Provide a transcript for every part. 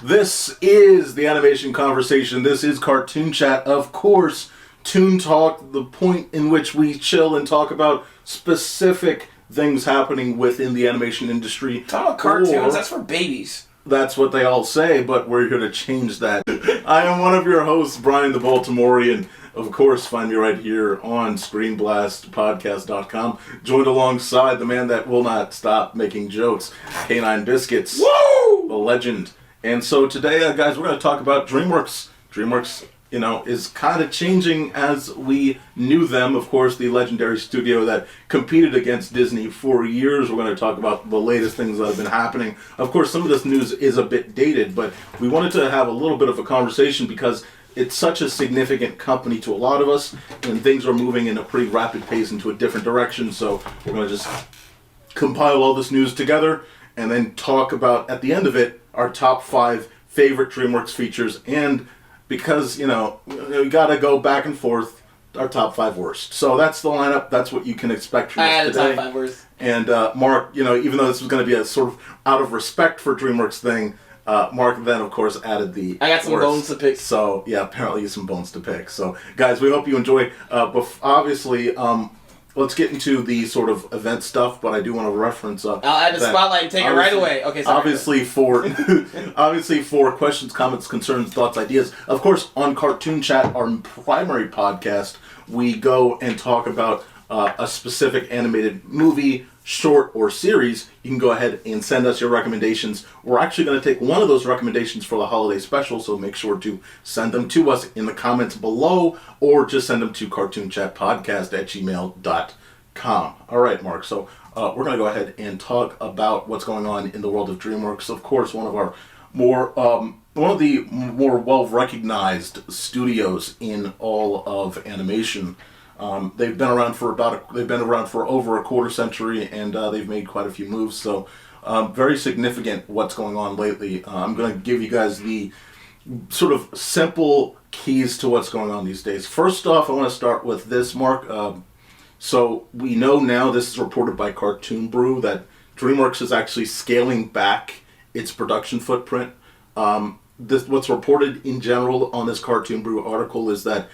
This is the animation conversation. This is CartoonChat. Of course, ToonTalk, the point in which we chill and talk about specific things happening within the animation industry. Talk about cartoons, that's for babies. That's what they all say, but we're here to change that. I am one of your hosts, Bryan the Baltimorean. Of course, find me right here on ScreenBlastPodcast.com. Joined alongside the man that will not stop making jokes, Canine Biscuits. Woo! The legend. And so today, guys, we're going to talk about Dreamworks. Dreamworks, is kind of changing as we knew them. Of course, the legendary studio that competed against Disney for years. We're going to talk about the latest things that have been happening. Of course, some of this news is a bit dated, but we wanted to have a little bit of a conversation because it's such a significant company to a lot of us, and things are moving in a pretty rapid pace into a different direction. So we're going to just compile all this news together and then talk about, at the end of it, our top 5 favorite Dreamworks features, and because, we gotta go back and forth, our top 5 worst. So that's the lineup, that's what you can expect from us today. Top 5 worst. And Mark, even though this was going to be a sort of out of respect for Dreamworks thing, Mark then, of course, added the I got some worst. bones to pick. So, yeah, apparently some bones to pick. So, guys, we hope you enjoy. Obviously, let's get into the sort of event stuff, but I do want to reference. I'll add the spotlight and take it right away. Okay, sorry. Obviously for questions, comments, concerns, thoughts, ideas. Of course, on CartoonChat, our primary podcast, we go and talk about a specific animated movie, short, or series. You can go ahead and send us your recommendations. We're actually going to take one of those recommendations for the holiday special, so make sure to send them to us in the comments below, or just send them to cartoonchatpodcast@gmail.com. All right, Mark, so we're going to go ahead and talk about what's going on in the world of Dreamworks. Of course, one of the more well-recognized studios in all of animation. They've been around for over a quarter century, and they've made quite a few moves. So, very significant what's going on lately. I'm going to give you guys the sort of simple keys to what's going on these days. First off, I want to start with this, Mark. So we know now, this is reported by Cartoon Brew, that DreamWorks is actually scaling back its production footprint. What's reported in general on this Cartoon Brew article is that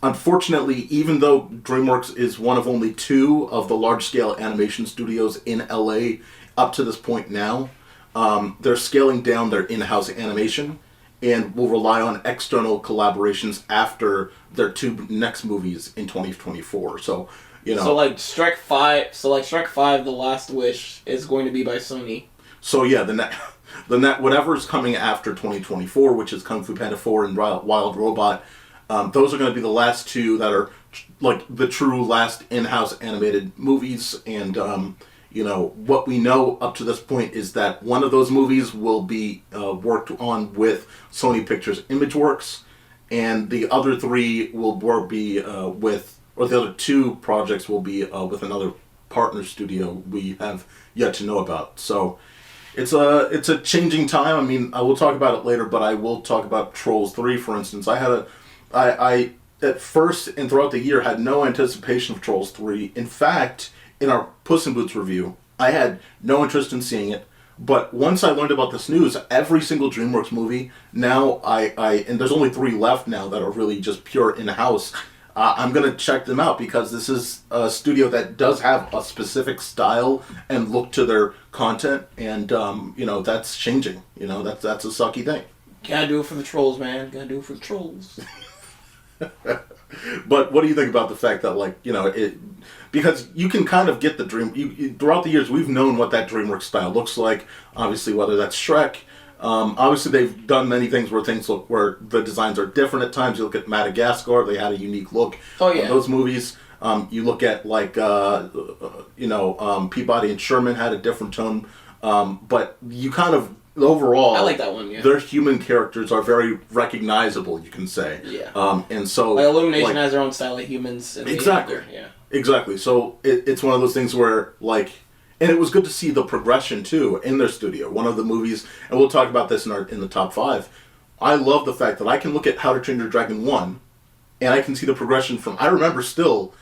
unfortunately, even though DreamWorks is one of only 2 of the large-scale animation studios in LA up to this point now, they're scaling down their in-house animation and will rely on external collaborations after their 2 next movies in 2024. So, So like Shrek 5, The Last Wish is going to be by Sony. So yeah, whatever's coming after 2024, which is Kung Fu Panda 4 and Wild Robot, those are going to be the last 2 that are like the true last in-house animated movies. And, what we know up to this point is that one of those movies will be worked on with Sony Pictures Imageworks, and the other 3 the other 2 projects will be with another partner studio we have yet to know about. So it's a changing time. I mean, I will talk about it later, but I will talk about Trolls 3, for instance. I at first and throughout the year had no anticipation of Trolls 3. In fact, in our Puss in Boots review, I had no interest in seeing it. But once I learned about this news, every single DreamWorks movie, now and there's only 3 left now that are really just pure in-house, I'm going to check them out because this is a studio that does have a specific style and look to their content, and, that's changing. That's a sucky thing. Gotta do it for the trolls, man. Gotta do it for the trolls. But what do you think about the fact that, because you can kind of get the throughout the years, we've known what that DreamWorks style looks like. Obviously, whether that's Shrek. Obviously, they've done many things where the designs are different at times. You look at Madagascar, they had a unique look. Oh, yeah. In those movies. You look at, Peabody and Sherman had a different tone. But you kind of, overall, I like that one, yeah. Their human characters are very recognizable, you can say. Yeah. And so... Illumination has their own style of humans. And exactly. Yeah. Exactly. So it's one of those things where, and it was good to see the progression, too, in their studio. One of the movies, and we'll talk about this in the top 5, I love the fact that I can look at How to Train Your Dragon 1, and I can see the progression from... I remember still...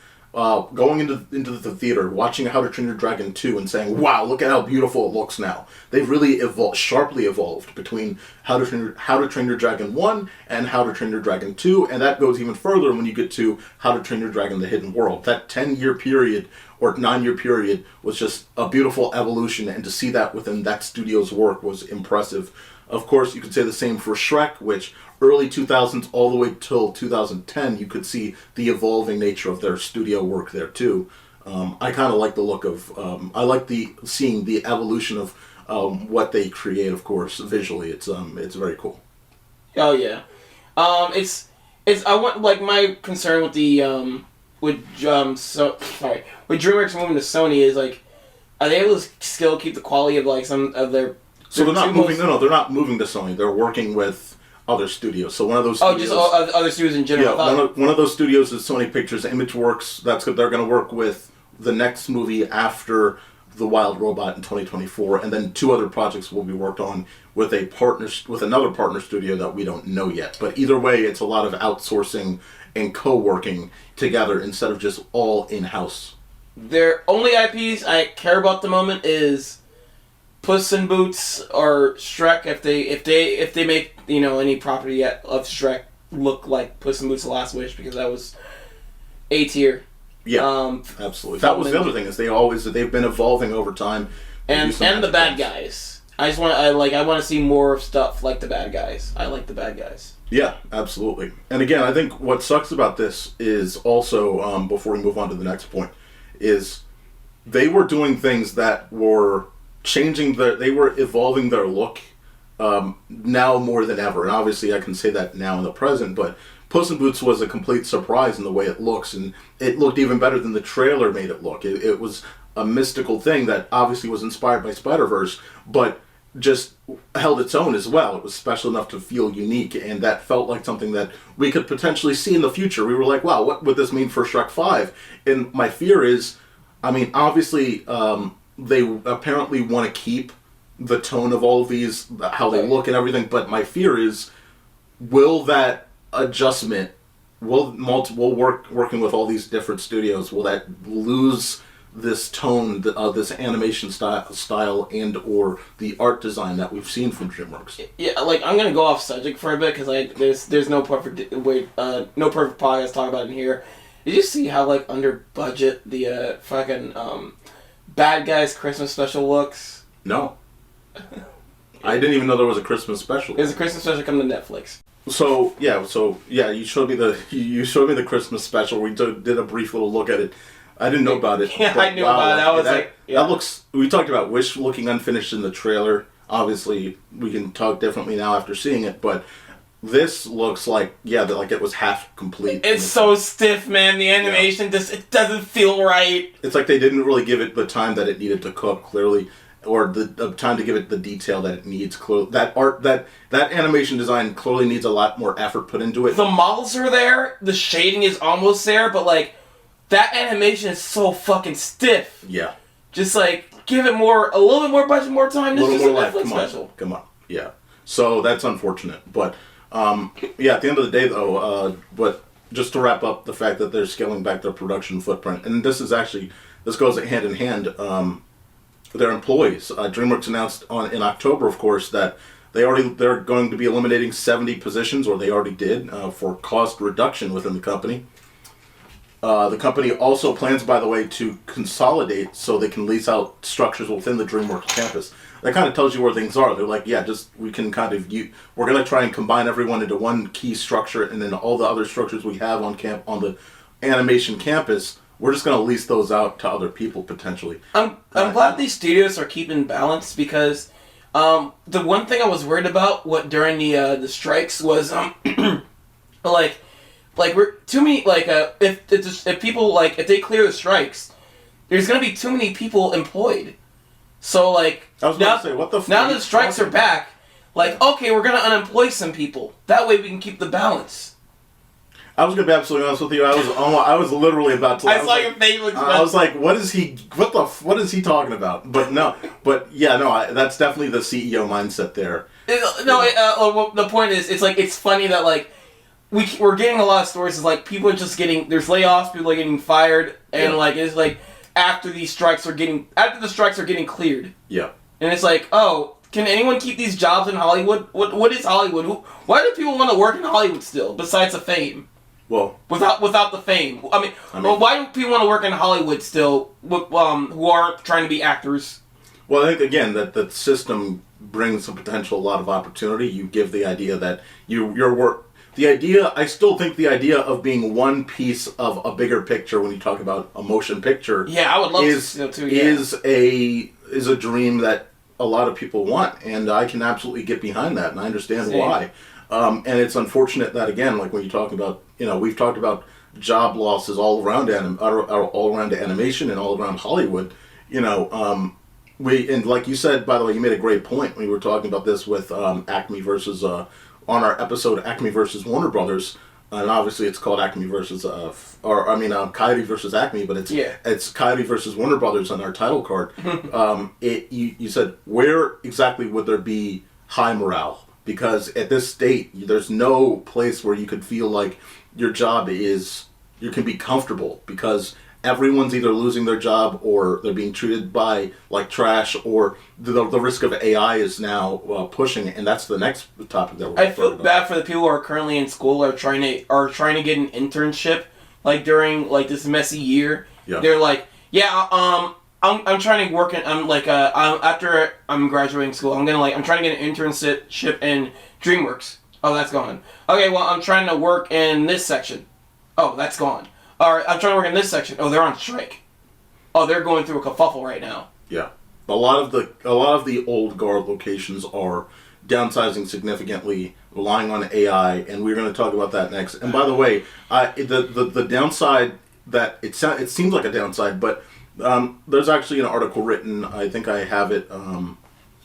going into the theater, watching How to Train Your Dragon 2 and saying, wow, look at how beautiful it looks now. They've really sharply evolved between How to Train Your Dragon 1 and How to Train Your Dragon 2, and that goes even further when you get to How to Train Your Dragon The Hidden World. That 10-year period or 9-year period was just a beautiful evolution, and to see that within that studio's work was impressive. Of course, you could say the same for Shrek, which early 2000s all the way till 2010, you could see the evolving nature of their studio work there too. I kind of like the look of, I like seeing the evolution of what they create. Of course, visually, it's very cool. Oh yeah, it's I want, like, my concern with the with DreamWorks moving to Sony is, like, are they able to still keep the quality of, like, some of their? So they're not moving. No, they're not moving to Sony. They're working with other studios. So one of those. Studios, other studios in general. Yeah, one of those studios is Sony Pictures ImageWorks. That's what they're going to work with the next movie after The Wild Robot in 2024, and then 2 other projects will be worked on with another partner studio that we don't know yet. But either way, it's a lot of outsourcing and co-working together instead of just all in-house. Their only IPs I care about at the moment is Puss in Boots or Shrek. If they make, you know, any property yet of Shrek look like Puss in Boots: The Last Wish, because that was A tier. Yeah, absolutely. That was the other thing, is they've been evolving over time. And the bad guys. I want to see more stuff like the bad guys. I like the bad guys. Yeah, absolutely. And again, I think what sucks about this is also, before we move on to the next point, is they were doing things that were they were evolving their look now more than ever. And obviously I can say that now in the present, but Puss in Boots was a complete surprise in the way it looks, and it looked even better than the trailer made it look. It was a mystical thing that obviously was inspired by Spider-Verse, but just held its own as well. It was special enough to feel unique, and that felt like something that we could potentially see in the future. We were like, wow, what would this mean for Shrek 5? And my fear is, I mean, obviously, they apparently want to keep the tone of all of these, how they look and everything, but my fear is, will that adjustment, working with all these different studios, will that lose this tone, this animation style and or the art design that we've seen from DreamWorks? Yeah, like, I'm gonna go off subject for a bit because there's no perfect way, no perfect podcast to talk about in here. Did you see how, like, under budget the fucking Bad Guys Christmas special looks? No. I didn't even know there was a Christmas special. There's a Christmas special coming to Netflix. So yeah, you showed me the Christmas special. We did a brief little look at it. I didn't know about it. Yeah, I knew about it. That looks. We talked about Wish looking unfinished in the trailer. Obviously, we can talk differently now after seeing it, but this looks like like it was half complete. It's so stiff, man. The animation it doesn't feel right. It's like they didn't really give it the time that it needed to cook, clearly, or the time to give it the detail that it needs. That animation design clearly needs a lot more effort put into it. The models are there, the shading is almost there, but, like, that animation is so fucking stiff. Yeah. Just, like, give it a little bit more budget, more time. This is a Netflix special. Come on. Yeah. So that's unfortunate, but at the end of the day, though, but just to wrap up the fact that they're scaling back their production footprint, and this goes hand in hand. Their employees. DreamWorks announced in October, of course, that they're going to be eliminating 70 positions, or they already did, for cost reduction within the company. The company also plans, by the way, to consolidate so they can lease out structures within the DreamWorks campus. That kind of tells you where things are. They're like, we're going to try and combine everyone into one key structure, and then all the other structures we have on the animation campus, we're just going to lease those out to other people, potentially. I'm glad these studios are keeping balance, because the one thing I was worried about during the strikes was we're too many, if people, like, if they clear the strikes, there's going to be too many people employed. So, like, I was about to say, what the fuck? Now that the strikes are back, like, okay, we're going to unemploy some people. That way we can keep the balance. I was going to be absolutely honest with you. I was literally about to. I saw your face. I was like, what is he talking about? But that's definitely the CEO mindset there. The point is, it's funny that, like, we're getting a lot of stories. Is like people are just getting there's layoffs, people are getting fired, and like it's like after the strikes are getting cleared. Yeah. And it's like, oh, can anyone keep these jobs in Hollywood? What is Hollywood? Why do people want to work in Hollywood still? Besides the fame. Well, without the fame. I mean, well, why do people want to work in Hollywood still? Who aren't trying to be actors? Well, I think again that the system brings a potential lot of opportunity. You give the idea that your work. I still think the idea of being one piece of a bigger picture when you talk about a motion picture. Yeah, I would love to too. Yeah. is a dream that a lot of people want, and I can absolutely get behind that, and I understand why. And it's unfortunate that again, like when you talk about, we've talked about job losses all around all around animation and all around Hollywood. And like you said, by the way, you made a great point when you were talking about this with Acme versus on our episode Acme versus Warner Brothers, and obviously it's called Acme versus Coyote versus Acme, but it's Coyote versus Warner Brothers on our title card. You said where exactly would there be high morale? Because at this state, there's no place where you could feel like your job you can be comfortable, because everyone's either losing their job or they're being treated by like trash, or the risk of AI is now pushing, and that's the next topic that we're. I feel bad for the people who are currently in school or trying to get an internship like during like this messy year. Yeah. They're like, I'm trying to work in after I'm graduating school, I'm trying to get an internship in Dreamworks. Oh, that's gone. Okay, well I'm trying to work in this section. Oh, that's gone. Alright, I'm trying to work in this section. Oh, they're on strike. Oh, they're going through a kerfuffle right now. Yeah. A lot of the old guard locations are downsizing significantly, relying on AI, and we're going to talk about that next. And by the way, the downside that it seems like a downside, but there's actually an article written, I think I have it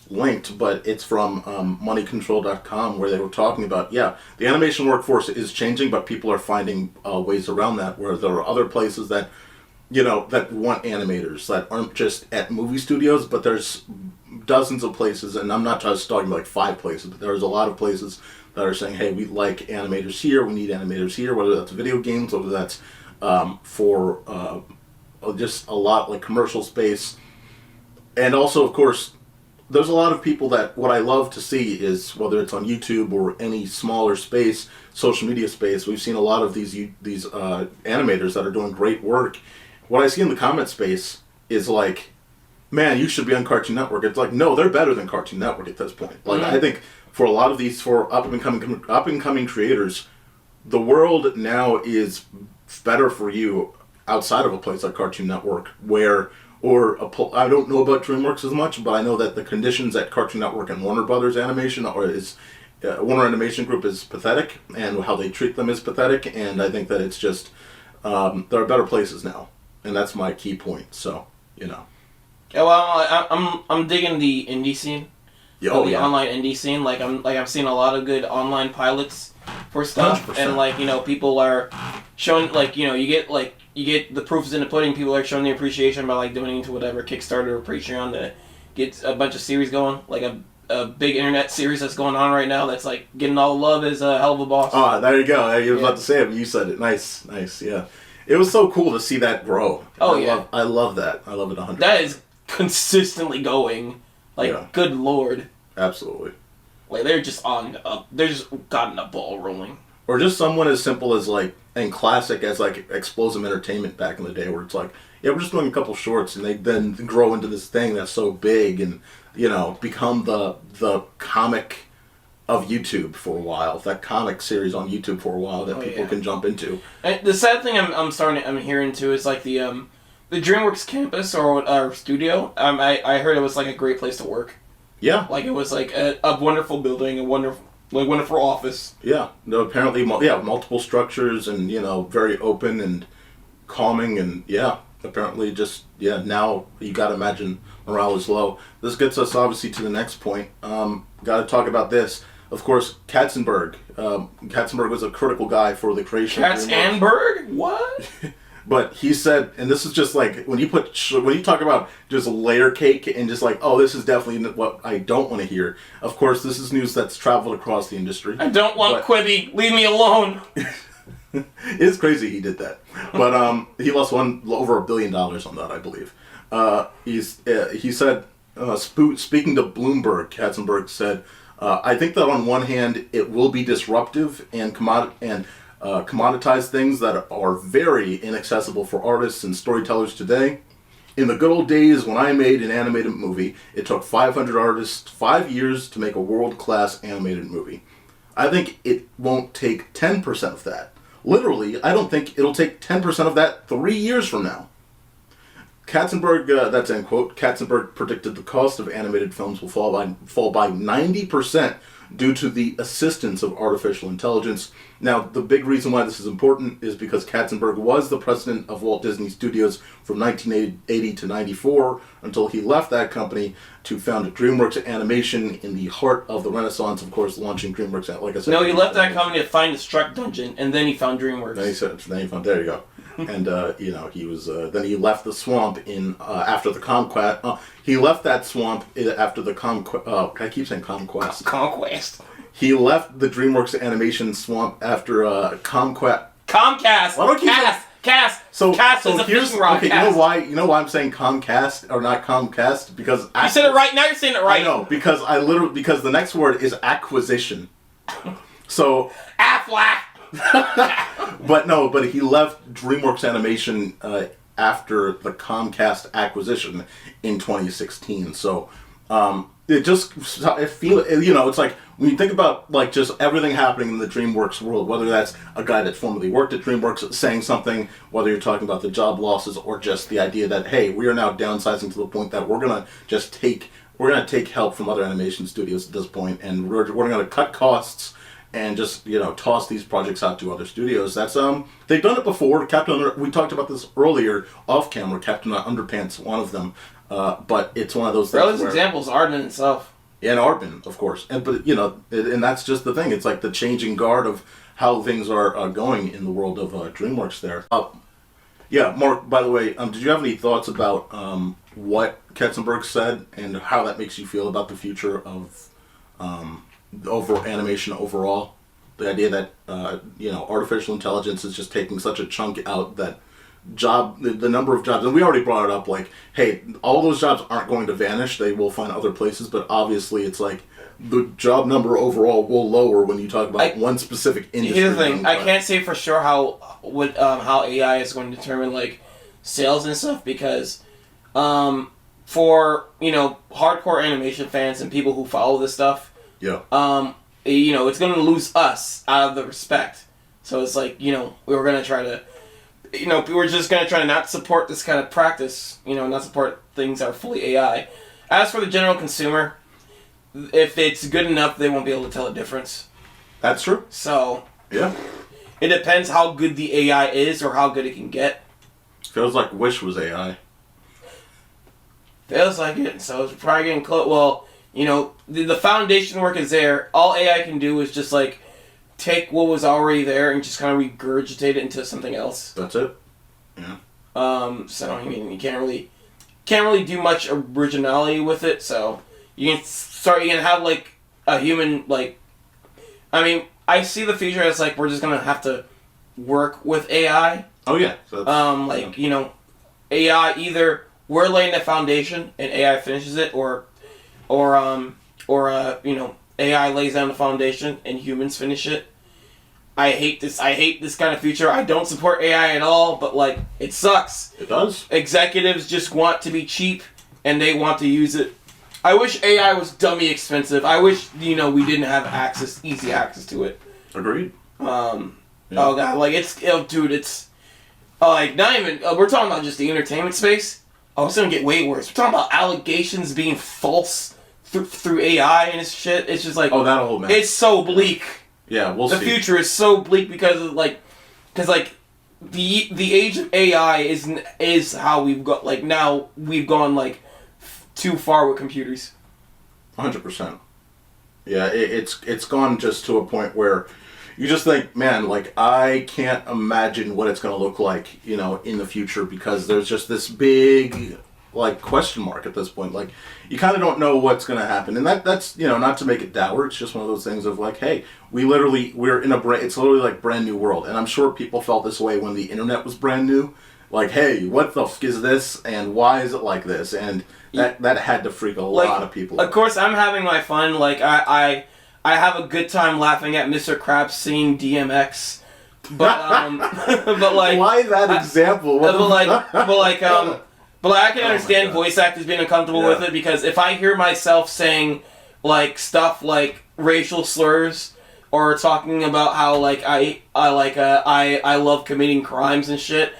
linked, but it's from moneycontrol.com, where they were talking about, the animation workforce is changing, but people are finding ways around that, where there are other places that, that want animators that aren't just at movie studios, but there's dozens of places, and I'm not just talking about like 5 places, but there's a lot of places that are saying, hey, we like animators here, we need animators here, whether that's video games, whether that's for just a lot like commercial space. And also, of course, there's a lot of people that what I love to see is, whether it's on YouTube or any smaller space, social media space, we've seen a lot of these animators that are doing great work. What I see in the comment space is like, man, you should be on Cartoon Network. It's like, no, they're better than Cartoon Network at this point. Like, I think for a lot of these, for up and coming creators, the world now is better for you outside of a place like Cartoon Network, I don't know about DreamWorks as much, but I know that the conditions at Cartoon Network and Warner Brothers Animation Warner Animation Group is pathetic, and how they treat them is pathetic, and I think that it's just there are better places now, and that's my key point. So Yeah, well, I'm digging the indie scene. Online indie scene. I'm seeing a lot of good online pilots for stuff, 100%. and people are showing you get the proof is in the pudding. People are showing the appreciation by donating to whatever Kickstarter or Patreon to get a bunch of series going, like a big internet series that's going on right now that's getting all the love as a hell of a boss. Oh, there you go. I was about to say it, but you said it. Nice, yeah. It was so cool to see that grow. I love that. I love it 100%. That is consistently going. Good lord. Absolutely. They're just they're just gotten a ball rolling. Or just someone as simple as and classic as Explosive Entertainment back in the day, where it's we're just doing a couple shorts, and they then grow into this thing that's so big, and become the comic of YouTube for a while, that comic series on YouTube for a while that people can jump into. And the sad thing I'm hearing too is the DreamWorks campus or studio. I heard it was a great place to work. Yeah, it was a wonderful building, a wonderful office. Yeah, no, apparently, multiple structures, and very open and calming, and apparently now you got to imagine morale is low. This gets us obviously to the next point. Got to talk about this. Of course, Katzenburg. Katzenburg was a critical guy for the creation. Katzenburg? What? But he said, and this is just like when you talk about just layer cake and just like, oh, this is definitely what I don't want to hear. Of course, this is news that's traveled across the industry. I don't want Quibi. Leave me alone. It's crazy he did that, but he lost over $1 billion on that, I believe. He said, speaking to Bloomberg, Katzenburg said, I think that on one hand it will be disruptive and commoditize things that are very inaccessible for artists and storytellers today. In the good old days when I made an animated movie, it took 500 artists 5 years to make a world-class animated movie. I think it won't take 10% of that. Literally, I don't think it'll take 10% of that 3 years from now. Katzenburg, that's end quote, Katzenburg predicted the cost of animated films will fall by 90% due to the assistance of artificial intelligence. Now, the big reason why this is important is because Katzenburg was the president of Walt Disney Studios from 1980 to 94 until he left that company to found Dreamworks Animation in the heart of the Renaissance, of course, launching Dreamworks, like I said. No, he left that company to find the Struck Dungeon, and then he found Dreamworks. There you go. And, he was, then he left the swamp after the conquest. He left that swamp after the I keep saying conquest. Conquest. He left the Dreamworks animation swamp after Comcast. Comcast. Why don't you Cast. So Cast is a fishing rod. Okay, Cast. you know why I'm saying Comcast or not Comcast? Because you said it right. Now you're saying it right. I know because because the next word is acquisition. So Affleck. but he left DreamWorks Animation after the Comcast acquisition in 2016. So it's like when you think about like just everything happening in the DreamWorks world, whether that's a guy that formerly worked at DreamWorks saying something, whether you're talking about the job losses or just the idea that hey, we are now downsizing to the point that we're gonna take help from other animation studios at this point, and we're gonna cut costs and just toss these projects out to other studios. That's they've done it before. We talked about this earlier off camera. Captain Underpants, one of them, but it's one of those things. Those examples, Arden itself. And Arbin, of course, and that's just the thing. It's like the changing guard of how things are going in the world of DreamWorks. There, yeah, Mark. By the way, did you have any thoughts about what Katzenburg said and how that makes you feel about the future of over animation overall? The idea that artificial intelligence is just taking such a chunk out that the number of jobs, and we already brought it up, like, hey, all those jobs aren't going to vanish, they will find other places, but obviously it's like the job number overall will lower when you talk about one specific industry. Here's the thing, I can't say for sure how AI is going to determine like sales and stuff, because for hardcore animation fans and people who follow this stuff, it's going to lose us out of the respect. So it's like, we're going to try to, we're just going to try to not support this kind of practice, not support things that are fully AI. As for the general consumer, if it's good enough, they won't be able to tell the difference. That's true. So, yeah. It depends how good the AI is or how good it can get. Feels like Wish was AI. Feels like it, so it's probably getting close. Well, the foundation work is there. All AI can do is just like take what was already there and just kind of regurgitate it into something else. That's it. Yeah. So you can't really do much originality with it. So you can have like a human I see the future as like we're just gonna have to work with AI. Oh yeah. So AI, either we're laying the foundation and AI finishes it, or AI lays down the foundation and humans finish it. I hate this kind of future. I don't support AI at all, but like it sucks. It does. Executives just want to be cheap and they want to use it. I wish AI was dummy expensive. I wish we didn't have easy access to it. Agreed. Oh god, it's like not even we're talking about just the entertainment space. Oh, it's gonna get way worse. We're talking about allegations being false through AI and shit. It's just like that whole mess. It's so bleak. Yeah, we'll see. The future is so bleak because the age of AI is how we've got now we've gone too far with computers. 100%. Yeah, it's gone just to a point where you just think, man, like, I can't imagine what it's going to look like, you know, in the future, because there's just this big, like, question mark at this point. Like, you kind of don't know what's going to happen. And that's, you know, not to make it dour, it's just one of those things of, like, hey, we're in it's literally, like, brand new world. And I'm sure people felt this way when the internet was brand new. Like, hey, what the fuck is this, and why is it like this? And that had to freak a lot of people out. Of course, I'm having my fun. Like, I have a good time laughing at Mr. Krabs singing DMX. But, but like... Why that example? But I can understand voice actors being uncomfortable with it, because if I hear myself saying, like, stuff like racial slurs, or talking about how, like, I love committing crimes and shit,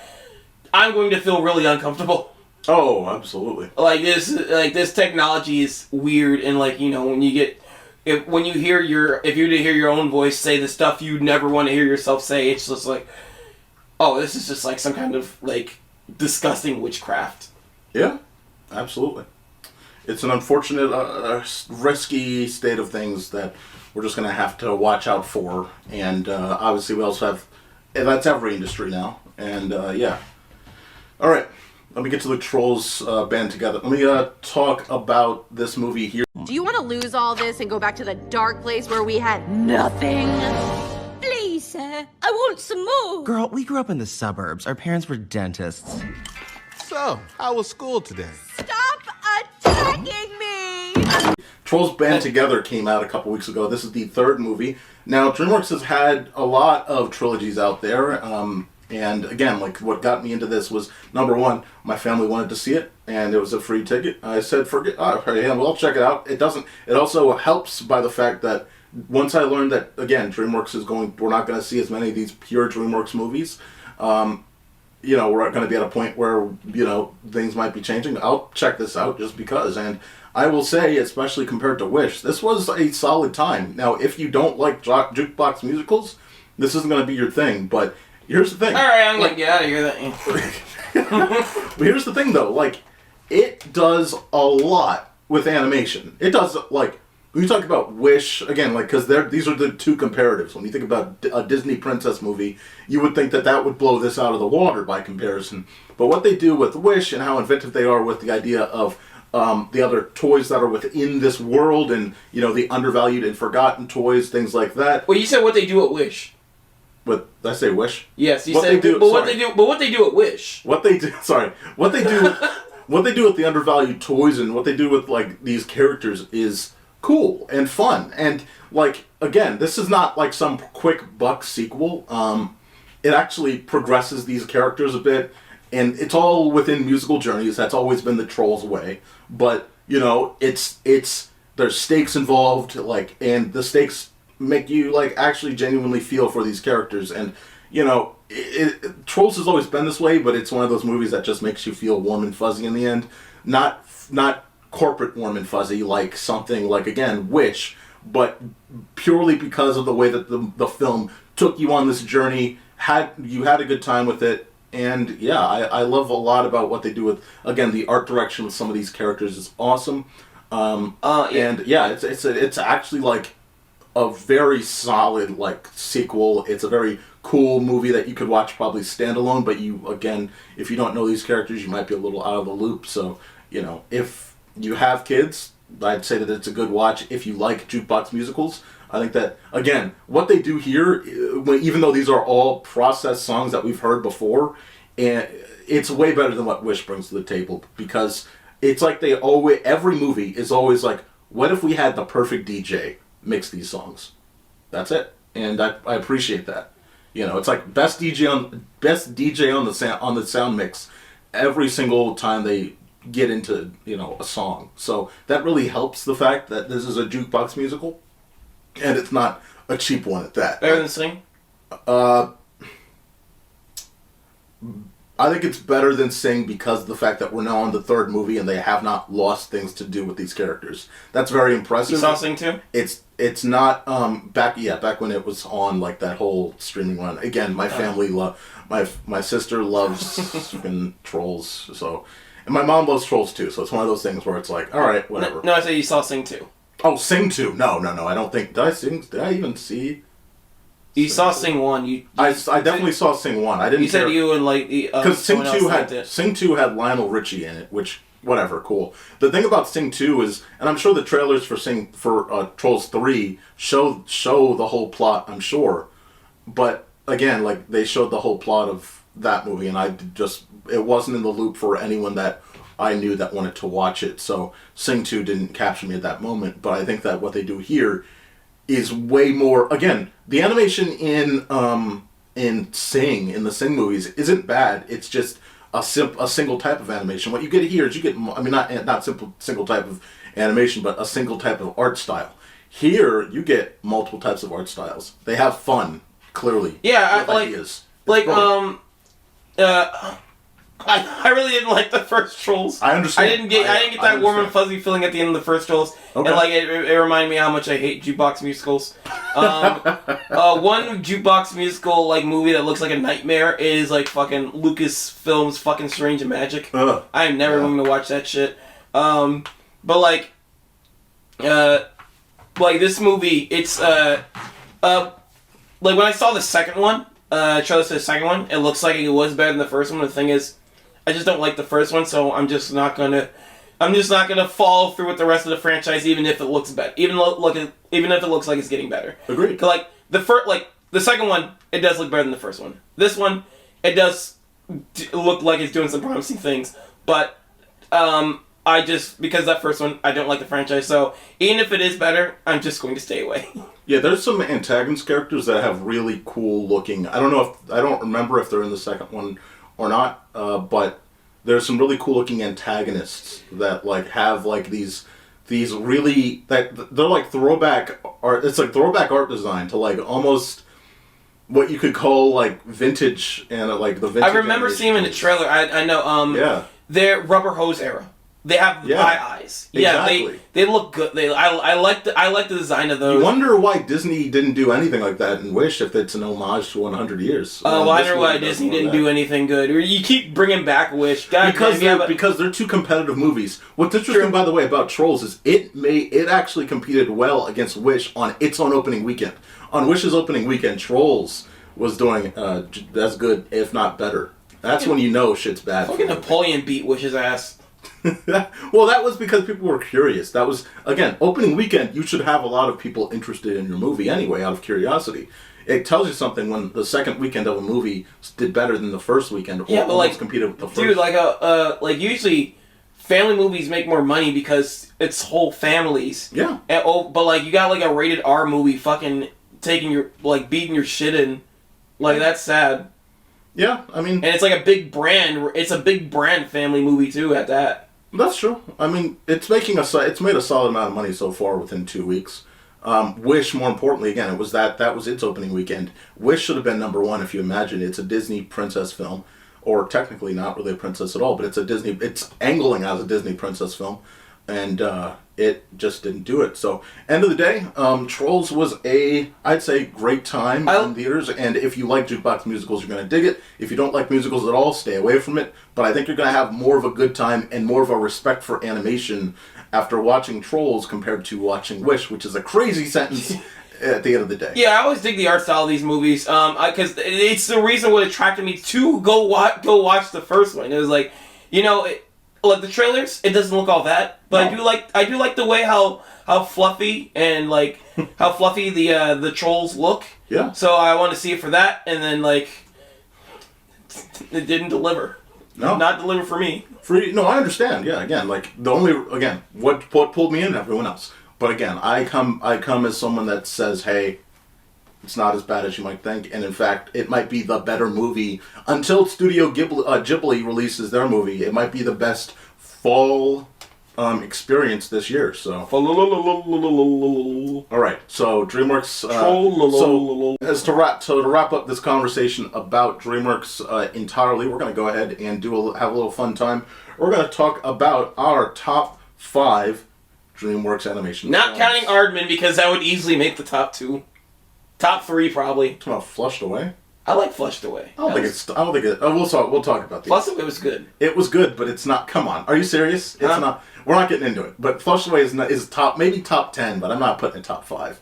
I'm going to feel really uncomfortable. Oh, absolutely. Like this technology is weird, and, like, you know, when you hear your own voice say the stuff you never want to hear yourself say, it's just like, oh, this is just like some kind of, like, disgusting witchcraft. Yeah, absolutely. It's an unfortunate, risky state of things that we're just going to have to watch out for, and obviously we also have, that's every industry now, and yeah. All right, let me get to the Trolls band together. Let me talk about this movie here. Do you want to lose all this and go back to the dark place where we had nothing? Please, sir, I want some more. Girl, we grew up in the suburbs. Our parents were dentists. So, how was school today? Stop attacking me! Trolls Band Together came out a couple weeks ago. This is the third movie. Now, DreamWorks has had a lot of trilogies out there. And again, like, what got me into this was, number one, my family wanted to see it, and it was a free ticket. I said, well, I'll check it out. It also helps by the fact that once I learned that, again, DreamWorks we're not going to see as many of these pure DreamWorks movies, you know, we're going to be at a point where, you know, things might be changing. I'll check this out just because. And I will say, especially compared to Wish, this was a solid time. Now, if you don't like jukebox musicals, this isn't going to be your thing, but here's the thing. Alright, I'm gonna get out of here. But here's the thing, though. Like, it does a lot with animation. It does, like, when you talk about Wish, again, like, because these are the two comparatives. When you think about a Disney princess movie, you would think that would blow this out of the water by comparison. But what they do with Wish and how inventive they are with the idea of the other toys that are within this world, and, you know, the undervalued and forgotten toys, things like that. Well, you said what they do at Wish. But did I say Wish? Yes, you said. What they do at Wish. What they do with the undervalued toys and what they do with, like, these characters is cool and fun. And, like, again, this is not like some quick buck sequel. It actually progresses these characters a bit, and it's all within musical journeys. That's always been the Trolls' way. But, you know, there's stakes involved, like, and the stakes make you, like, actually genuinely feel for these characters. And, you know, Trolls has always been this way, but it's one of those movies that just makes you feel warm and fuzzy in the end. Not corporate warm and fuzzy like something like, again, Wish, but purely because of the way that the film took you on this journey. You had a good time with it. And yeah, I love a lot about what they do with, again, the art direction with some of these characters is awesome. And yeah, it's actually, like, a very solid, like, sequel. It's a very cool movie that you could watch probably standalone, but you, again, if you don't know these characters, you might be a little out of the loop. So, you know, if you have kids, I'd say that it's a good watch. If you like jukebox musicals, I think that, again, what they do here, even though these are all processed songs that we've heard before, and it's way better than what Wish brings to the table, because it's like every movie is always like, what if we had the perfect DJ mix these songs? That's it. And I appreciate that. You know, it's like best DJ on the sound mix every single time they get into, you know, a song. So that really helps the fact that this is a jukebox musical, and it's not a cheap one at that. Better than Sing? I think it's better than Sing because of the fact that we're now on the third movie and they have not lost things to do with these characters. That's very impressive. You saw Sing too? It's not back when it was on, like, that whole streaming run. Again, my family my sister loves freaking Trolls, so, and my mom loves Trolls too. So it's one of those things where it's like, all right, whatever. No, I said you saw Sing 2. Oh, Sing 2. No, I don't think. Did I even see? You saw Sing 1. I definitely saw Sing 1. I didn't. You said you and like because Sing 2 had Lionel Richie in it, which whatever, cool. The thing about Sing 2 is, and I'm sure the trailers for Trolls 3 show the whole plot. I'm sure, but again, like they showed the whole plot of that movie, and it wasn't in the loop for anyone that I knew that wanted to watch it. So Sing 2 didn't capture me at that moment. But I think that what they do here is way more. Again, the animation in the Sing movies isn't bad. It's just a single type of animation. What you get here is not single type of animation, but a single type of art style. Here you get multiple types of art styles. They have fun, clearly. Yeah, I really didn't like the first Trolls. I understand. I didn't get that warm and fuzzy feeling at the end of the first Trolls. Okay. And like it reminded me how much I hate jukebox musicals. One jukebox musical like movie that looks like a nightmare is like fucking Lucasfilm's fucking Strange and Magic. I am never going to watch that shit. But like this movie, it's like when I saw the second one, trailer to the second one, it looks like it was better than the first one. The thing is, I just don't like the first one, so I'm just not gonna follow through with the rest of the franchise, even if it looks better, even if it looks like it's getting better. Agreed. Like the second one, it does look better than the first one. This one, it does look like it's doing some promising things, but because that first one, I don't like the franchise, so even if it is better, I'm just going to stay away. Yeah, there's some antagonist characters that have really cool looking. I don't remember if they're in the second one or not, but there's some really cool looking antagonists that like have like these really that they're like throwback art. It's like throwback art design to like almost what you could call like vintage and like the vintage. I remember seeing them in the trailer. I know. They're Rubber Hose era. They have the pie eyes. Exactly. They look good. I like the design of those. You wonder why Disney didn't do anything like that in Wish if it's an homage to 100 years. Oh, I wonder why Disney didn't do anything good. You keep bringing back Wish. Because they're two competitive movies. What's interesting, by the way, about Trolls is it actually competed well against Wish on its own opening weekend. On Wish's opening weekend, Trolls was doing as good, if not better. That's when you know shit's bad. Fucking Napoleon beat Wish's ass. Well, that was because people were curious. That was, again, opening weekend, you should have a lot of people interested in your movie anyway, out of curiosity. It tells you something when the second weekend of a movie did better than the first weekend, or almost competed with the first. Dude, like usually family movies make more money because it's whole families. Yeah. But like you got like a rated R movie fucking beating your shit in. Like, that's sad. Yeah, I mean... And it's like a big brand. It's a big brand family movie, too, at that. That's true. I mean, it's made a solid amount of money so far within 2 weeks. Wish, more importantly, again, that was its opening weekend. Wish should have been number one, if you imagine. It's a Disney princess film. Or technically not really a princess at all, but it's angling as a Disney princess film. And it just didn't do it. So, end of the day, Trolls was I'd say, great time in theaters. And if you like jukebox musicals, you're going to dig it. If you don't like musicals at all, stay away from it. But I think you're going to have more of a good time and more of a respect for animation after watching Trolls compared to watching Wish, which is a crazy sentence at the end of the day. Yeah, I always dig the art style of these movies. Because it's the reason what attracted me to go watch the first one. It was like, like the trailers, it doesn't look all that, but no. I do like the way how fluffy and like how fluffy the trolls look. Yeah. So I want to see it for that, and then like it didn't deliver. No. Not deliver for me. No, I understand. Yeah. Again, like what pulled me in, everyone else. But again, I come as someone that says, hey, it's not as bad as you might think, and in fact, it might be the better movie. Until Studio Ghibli releases their movie, it might be the best fall experience this year. So, all right. So DreamWorks. So as to wrap up this conversation about DreamWorks entirely, we're going to go ahead and have a little fun time. We're going to talk about our top 5 DreamWorks animation. Not films. Counting Aardman, because that would easily make the top 2. Top 3, probably. Talking about Flushed Away? I like Flushed Away. I don't think it. We'll talk about these. Flushed Away was good. It was good, but it's not. Come on, are you serious? It's not. We're not getting into it. But Flushed Away is top 10, but I'm not putting it top 5.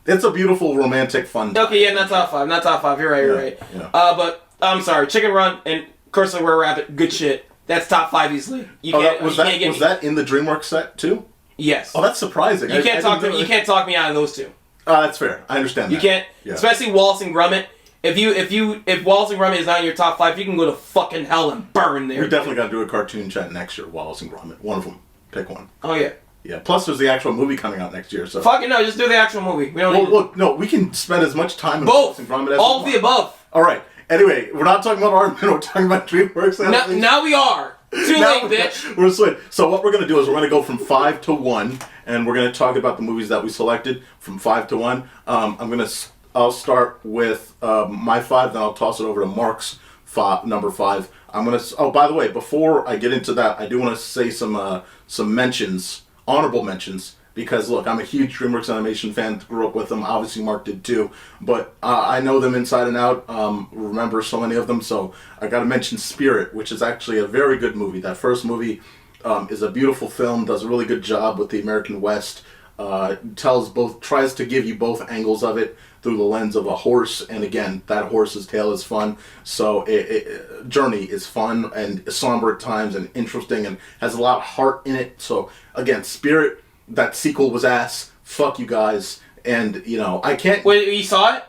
It's a beautiful, romantic, fun time. Okay, yeah, not top 5. Not top 5. You're right, you're right. Yeah. But, I'm sorry. Chicken Run and Curse of the Were Rabbit, good shit. That's top 5 easily. You can't, was you can't get was me. that in the DreamWorks set, too? Yes. Oh, that's surprising. You can't talk me out of those two. That's fair. I understand that. You can't, especially Wallace and Gromit. If Wallace and Gromit is not in your top 5, you can go to fucking hell and burn there. We definitely got to do a cartoon chat next year, Wallace and Gromit. One of them. Pick one. Oh, yeah. Yeah, plus there's the actual movie coming out next year, so... Fucking no, just do the actual movie. We don't need look, no, we can spend as much time in both. Wallace and Gromit as All we of the want. above. Alright, anyway, we're not talking about Armin, we're talking about DreamWorks. Now we are. Too late, bitch. We're switching. So what we're going to do is we're going to go from 5 to 1, and we're going to talk about the movies that we selected from 5 to 1. I'll start with my 5, then I'll toss it over to Mark's number 5. I'm going to... Oh, by the way, before I get into that, I do want to say some mentions, honorable mentions, because, look, I'm a huge DreamWorks Animation fan, grew up with them, obviously Mark did too, but I know them inside and out, remember so many of them, so I gotta mention Spirit, which is actually a very good movie. That first movie is a beautiful film, does a really good job with the American West, tries to give you both angles of it through the lens of a horse, and again, that horse's tale is fun, so Journey is fun and somber at times and interesting and has a lot of heart in it, so again, Spirit, that sequel was ass, fuck you guys, and, I can't... Wait, you saw it?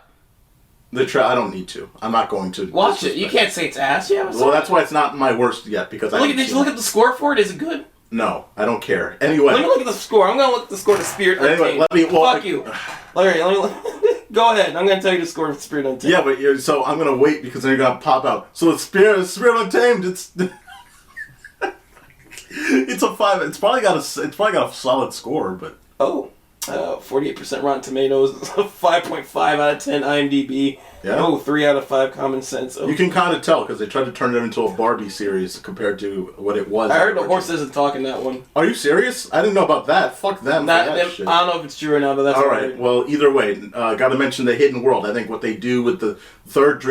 I don't need to. I'm not going to. Watch it. You can't say it's ass. Yeah, well, that's why it's not my worst yet, because did you look at the score for it? Is it good? No, I don't care. Anyway. Let me look at the score. I'm going to look at the score to Spirit Untamed. Anyway, fuck you. Go ahead. I'm going to tell you the score of Spirit Untamed. Yeah, but so I'm going to wait, because then you're going to pop out. So the Spirit Untamed, it's... It's a 5. It's probably got a solid score, but 48% Rotten Tomatoes, 5.5 out of 10 IMDb. Yeah. 3 out of 5 Common Sense. You can kind of tell because they tried to turn it into a Barbie series compared to what it was. I heard the horse isn't talking that one. Are you serious? I didn't know about that. Fuck them. Shit. I don't know if it's true or not, but that's all right. Well, either way, got to mention the Hidden World. I think what they do with the third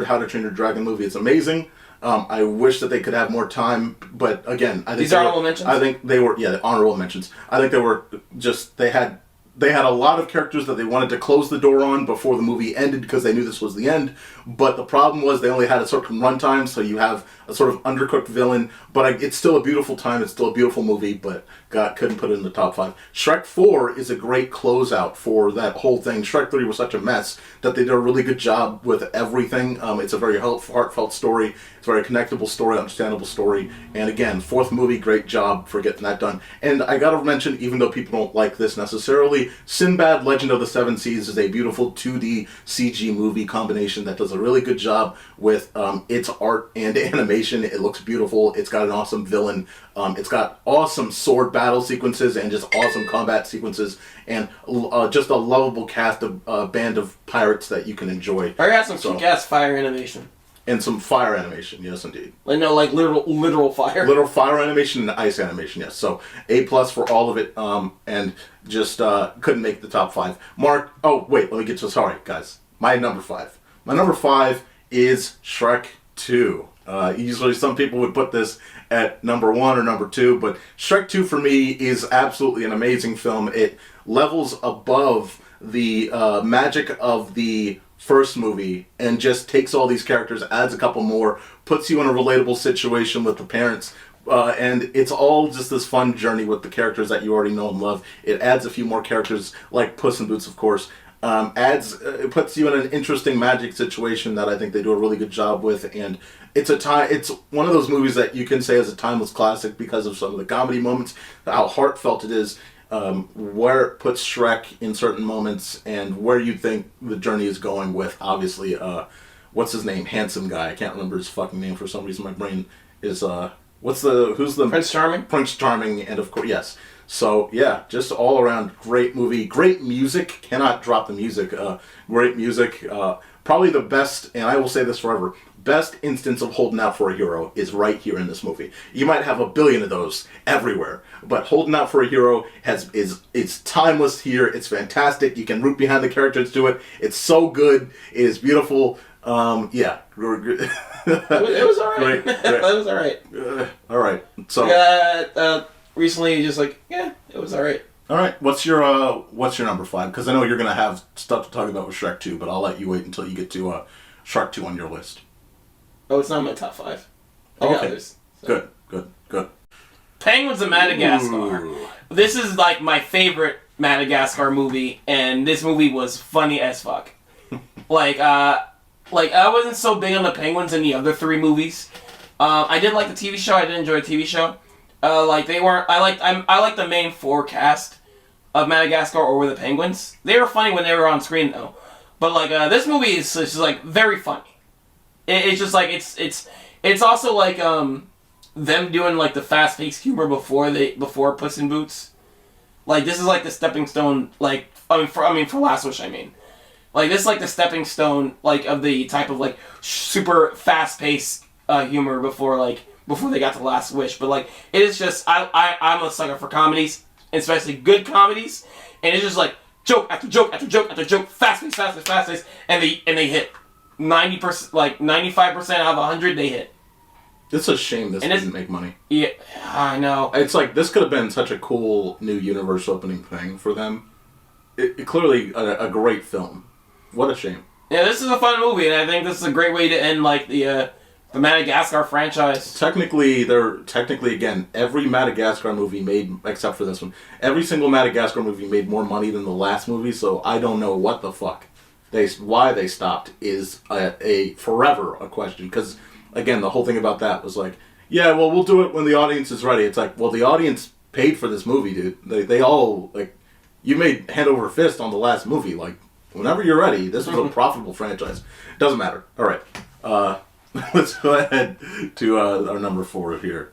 How to Train Your Dragon movie is amazing. I wish that they could have more time, but again, I think these are honorable mentions. I think they were honorable mentions. I think they were just they had a lot of characters that they wanted to close the door on before the movie ended because they knew this was the end. But the problem was they only had a certain runtime, so you have a sort of undercooked villain. But it's still a beautiful time. It's still a beautiful movie, but couldn't put it in the top 5. Shrek 4 is a great closeout for that whole thing. Shrek 3 was such a mess that they did a really good job with everything. It's a very heartfelt story. It's a very connectable story, understandable story. And again, 4th movie, great job for getting that done. And I gotta mention, even though people don't like this necessarily, Sinbad Legend of the Seven Seas is a beautiful 2D CG movie combination that does a really good job with its art and animation. It looks beautiful. It's got an awesome villain. It's got awesome sword battle sequences and just awesome combat sequences and just a lovable cast of band of pirates that you can enjoy. I got some kick-ass fire animation. And some fire animation, yes indeed. Like literal fire. Literal fire animation and ice animation, yes. So A+ for all of it, and just couldn't make the top 5. Mark, oh wait, let me get to, sorry guys. My number 5. My number 5 is Shrek 2. Usually some people would put this at number 1 or number 2, but Shrek 2 for me is absolutely an amazing film. It levels above the magic of the first movie and just takes all these characters, adds a couple more, puts you in a relatable situation with the parents, and it's all just this fun journey with the characters that you already know and love. It adds a few more characters, like Puss in Boots, of course. It puts you in an interesting magic situation that I think they do a really good job with, and it's one of those movies that you can say is a timeless classic because of some of the comedy moments, how heartfelt it is, where it puts Shrek in certain moments, and where you think the journey is going with, obviously, what's his name? Handsome guy. I can't remember his fucking name for some reason. My brain is, who's the... Prince Charming? Prince Charming, and of course, yes. So, yeah, just all around great movie. Great music. Cannot drop the music. Great music. Probably the best, and I will say this forever, best instance of holding out for a hero is right here in this movie. You might have a billion of those everywhere, but holding out for a hero is timeless here. It's fantastic. You can root behind the characters to it. It's so good. It is beautiful. Yeah. It was alright. It was alright. Alright. So recently, just like, yeah, it was alright. All right, what's your number 5? Because I know you're gonna have stuff to talk about with Shrek 2, but I'll let you wait until you get to Shrek 2 on your list. Oh, it's not my top 5. I got others. So. Good. Penguins of Madagascar. Ooh. This is like my favorite Madagascar movie, and this movie was funny as fuck. I wasn't so big on the penguins in the other 3 movies. I did like the TV show. I did enjoy the TV show. They weren't. I liked the main 4 cast of Madagascar or the penguins. They were funny when they were on screen though. But this movie is just like very funny. It's just like it's also like them doing like the fast paced humor before Puss in Boots. Like this is like the stepping stone. For Last Wish, I mean. Like this is like the stepping stone like of the type of like super fast paced humor before they got to Last Wish. But like it is just I'm a sucker for comedies, especially good comedies, and it's just like joke after joke after joke after joke, fast paced, and they hit 90%, like 95% out of 100 they hit. It's a shame this didn't make money. Yeah, I know. It's like this could have been such a cool new universe opening thing for them. It clearly a great film. What a shame. Yeah, this is a fun movie, and I think this is a great way to end like the Madagascar franchise. Technically, again, every Madagascar movie made, except for this one, every single Madagascar movie made more money than the last movie. So I don't know what the fuck why they stopped is a forever a question. Because again, the whole thing about that was like, yeah, well, we'll do it when the audience is ready. It's like, well, the audience paid for this movie, dude. They all like, you made hand over fist on the last movie, like. Whenever you're ready, this is a profitable franchise. Doesn't matter. All right. Let's go ahead to our number 4 here.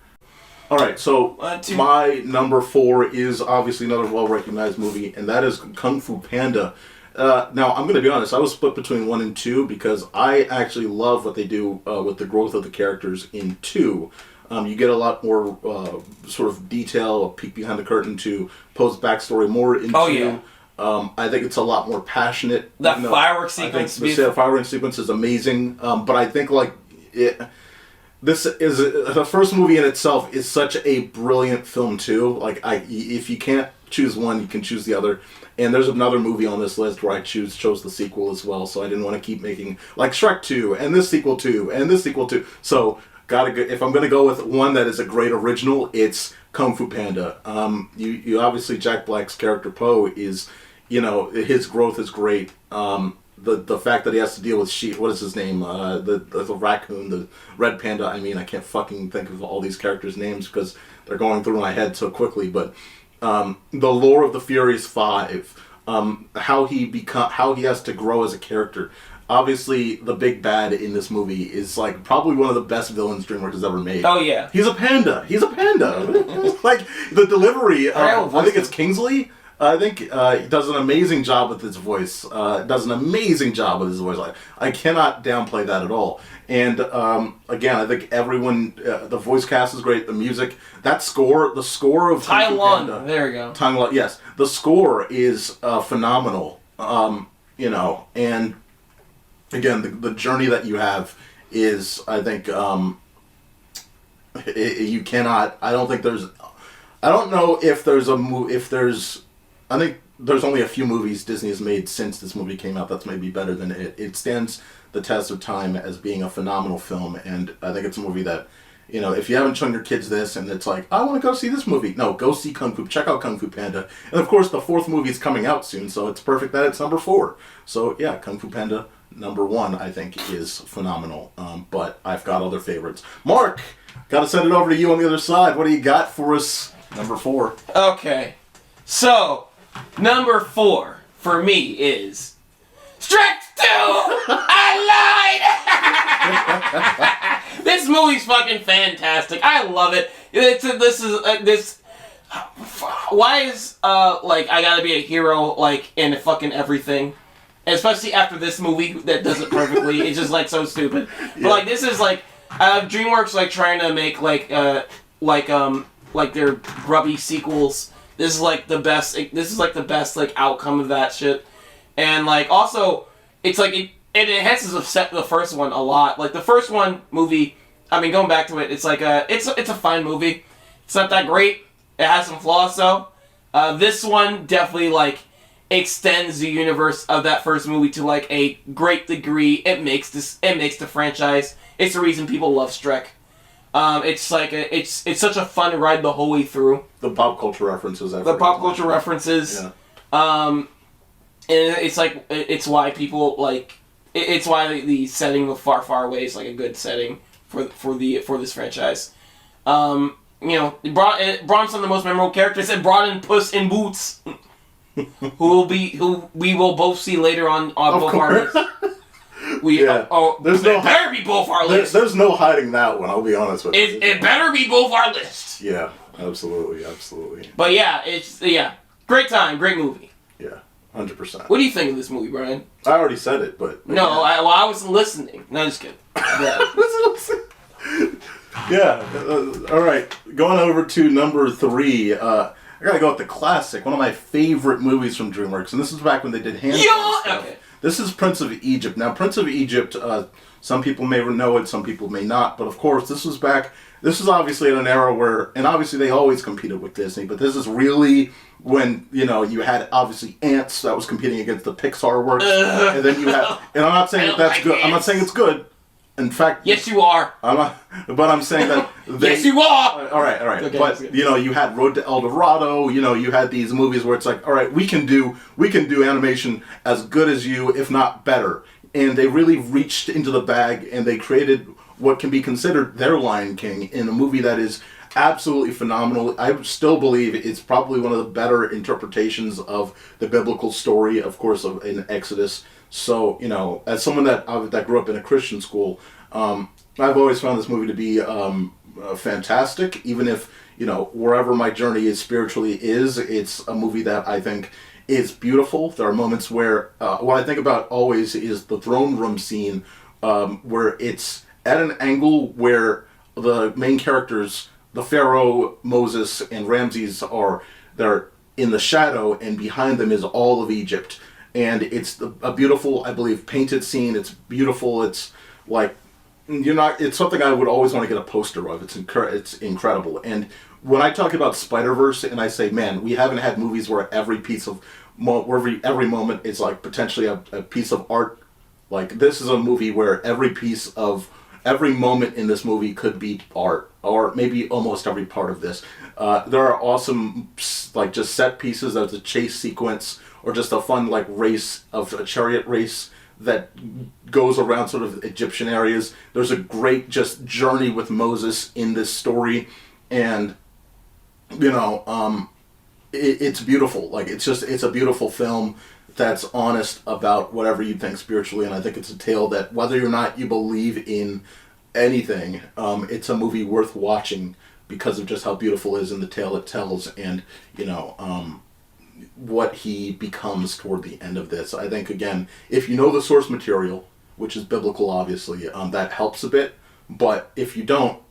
All right, so my number 4 is obviously another well-recognized movie, and that is Kung Fu Panda. Now, I'm going to be honest, I was split between 1 and 2 because I actually love what they do with the growth of the characters in 2. You get a lot more sort of detail, a peek behind the curtain to Poe's backstory more into... Oh, yeah. I think it's a lot more passionate. That fireworks sequence. The fireworks sequence is amazing. But I think this is the first movie in itself is such a brilliant film too. Like if you can't choose one, you can choose the other. And there's another movie on this list where I chose the sequel as well. So I didn't want to keep making like Shrek 2 and this sequel 2 and this sequel 2. So if I'm gonna go with one that is a great original, it's Kung Fu Panda. You obviously Jack Black's character Poe is. His growth is great. The fact that he has to deal with what is his name? The raccoon, the red panda. I mean, I can't fucking think of all these characters' names because they're going through my head so quickly. But the lore of the Furious Five, how he has to grow as a character. Obviously, the big bad in this movie is like probably one of the best villains DreamWorks has ever made. Oh yeah, he's a panda. Like the delivery. I think it's Kingsley. I think he does an amazing job with his voice. I cannot downplay that at all. And again, I think everyone, the voice cast is great. The music, the score of Tai Lung. There we go. Tai Lung, yes, the score is phenomenal. And again, the journey that you have is, I think, you cannot. I don't think there's. I don't know if there's I think there's only a few movies Disney has made since this movie came out that's maybe better than it. It stands the test of time as being a phenomenal film, and I think it's a movie that, if you haven't shown your kids this and it's like, I want to go see this movie, no, go see check out Kung Fu Panda. And of course, the 4th movie is coming out soon, so it's perfect that it's number 4. So yeah, Kung Fu Panda, number 1, I think is phenomenal, but I've got other favorites. Mark, got to send it over to you on the other side. What do you got for us, number 4? Okay, so... Number 4 for me is Shrek 2. I lied. This movie's fucking fantastic. I love it. Why is I gotta be a hero in fucking everything, especially after this movie that does it perfectly. It's just so stupid. Yeah. But this is DreamWorks trying to make their grubby sequels. This is the best. This is the best outcome of that shit, and also it's it enhances the first one a lot. The first one movie, I mean, going back to it, it's it's a fine movie. It's not that great. It has some flaws though. This one definitely like extends the universe of that first movie to like a great degree. It makes the franchise. It's the reason people love Shrek. It's like it's such a fun ride the whole way through. The pop culture references. The pop culture references. Yeah. And it's like it's why people like it's why the setting of Far Far Away is like a good setting for this franchise. You know, it brought some of the most memorable characters. It brought in Puss in Boots, who we will both see later on both our lists. Better be both our lists. There's no hiding that one. I'll be honest with you. It better be both our lists. Yeah, absolutely. But yeah, it's great time, great movie. Yeah, 100%. What do you think of this movie, Brian? I already said it, but no, I wasn't listening. No, just kidding. Yeah. All right. Going over to number 3. I gotta go with the classic. One of my favorite movies from DreamWorks, and this is back when they did hand stuff. Okay. This is Prince of Egypt. Now, Prince of Egypt. Some people may know it, some people may not. But of course, this was back. This is obviously in an era where, and obviously they always competed with Disney, but this is really when, you know, you had obviously Ants that was competing against the Pixar works, and then you had, and I'm not saying that's good. I'm not saying it's good. In fact, yes, you are. But I'm saying that yes, you are. All right. Okay, but you know, you had Road to El Dorado. You know, you had these movies where it's like, all right, we can do animation as good as you, if not better. And they really reached into the bag and they created what can be considered their Lion King in a movie that is absolutely phenomenal. I still believe it's probably one of the better interpretations of the biblical story, of course, in Exodus. So, you know, as someone that grew up in a Christian school, I've always found this movie to be fantastic. Even if, you know, wherever my journey is spiritually it's a movie that I think is beautiful. There are moments where what I think about always is the throne room scene, where it's at an angle where the main characters, the Pharaoh, Moses, and Ramses they're in the shadow, and behind them is all of Egypt. And it's a beautiful, I believe, painted scene. It's beautiful. It's like, it's something I would always want to get a poster of. It's incredible. And when I talk about Spider-Verse and I say, man, we haven't had movies where every piece of, every moment is like potentially a piece of art. Like, this is a movie where every moment in this movie could be art, or maybe almost every part of this. There are awesome, like, just set pieces. There's a chase sequence, or just a fun, like, a chariot race that goes around sort of Egyptian areas. There's a great just journey with Moses in this story, and, you know, it's beautiful. Like, it's a beautiful film that's honest about whatever you think spiritually, and I think it's a tale that, whether or not you believe in anything, it's a movie worth watching because of just how beautiful it is in the tale it tells, and, you know, what he becomes toward the end of this. I think, again, if you know the source material, which is biblical, obviously, that helps a bit, but if you don't,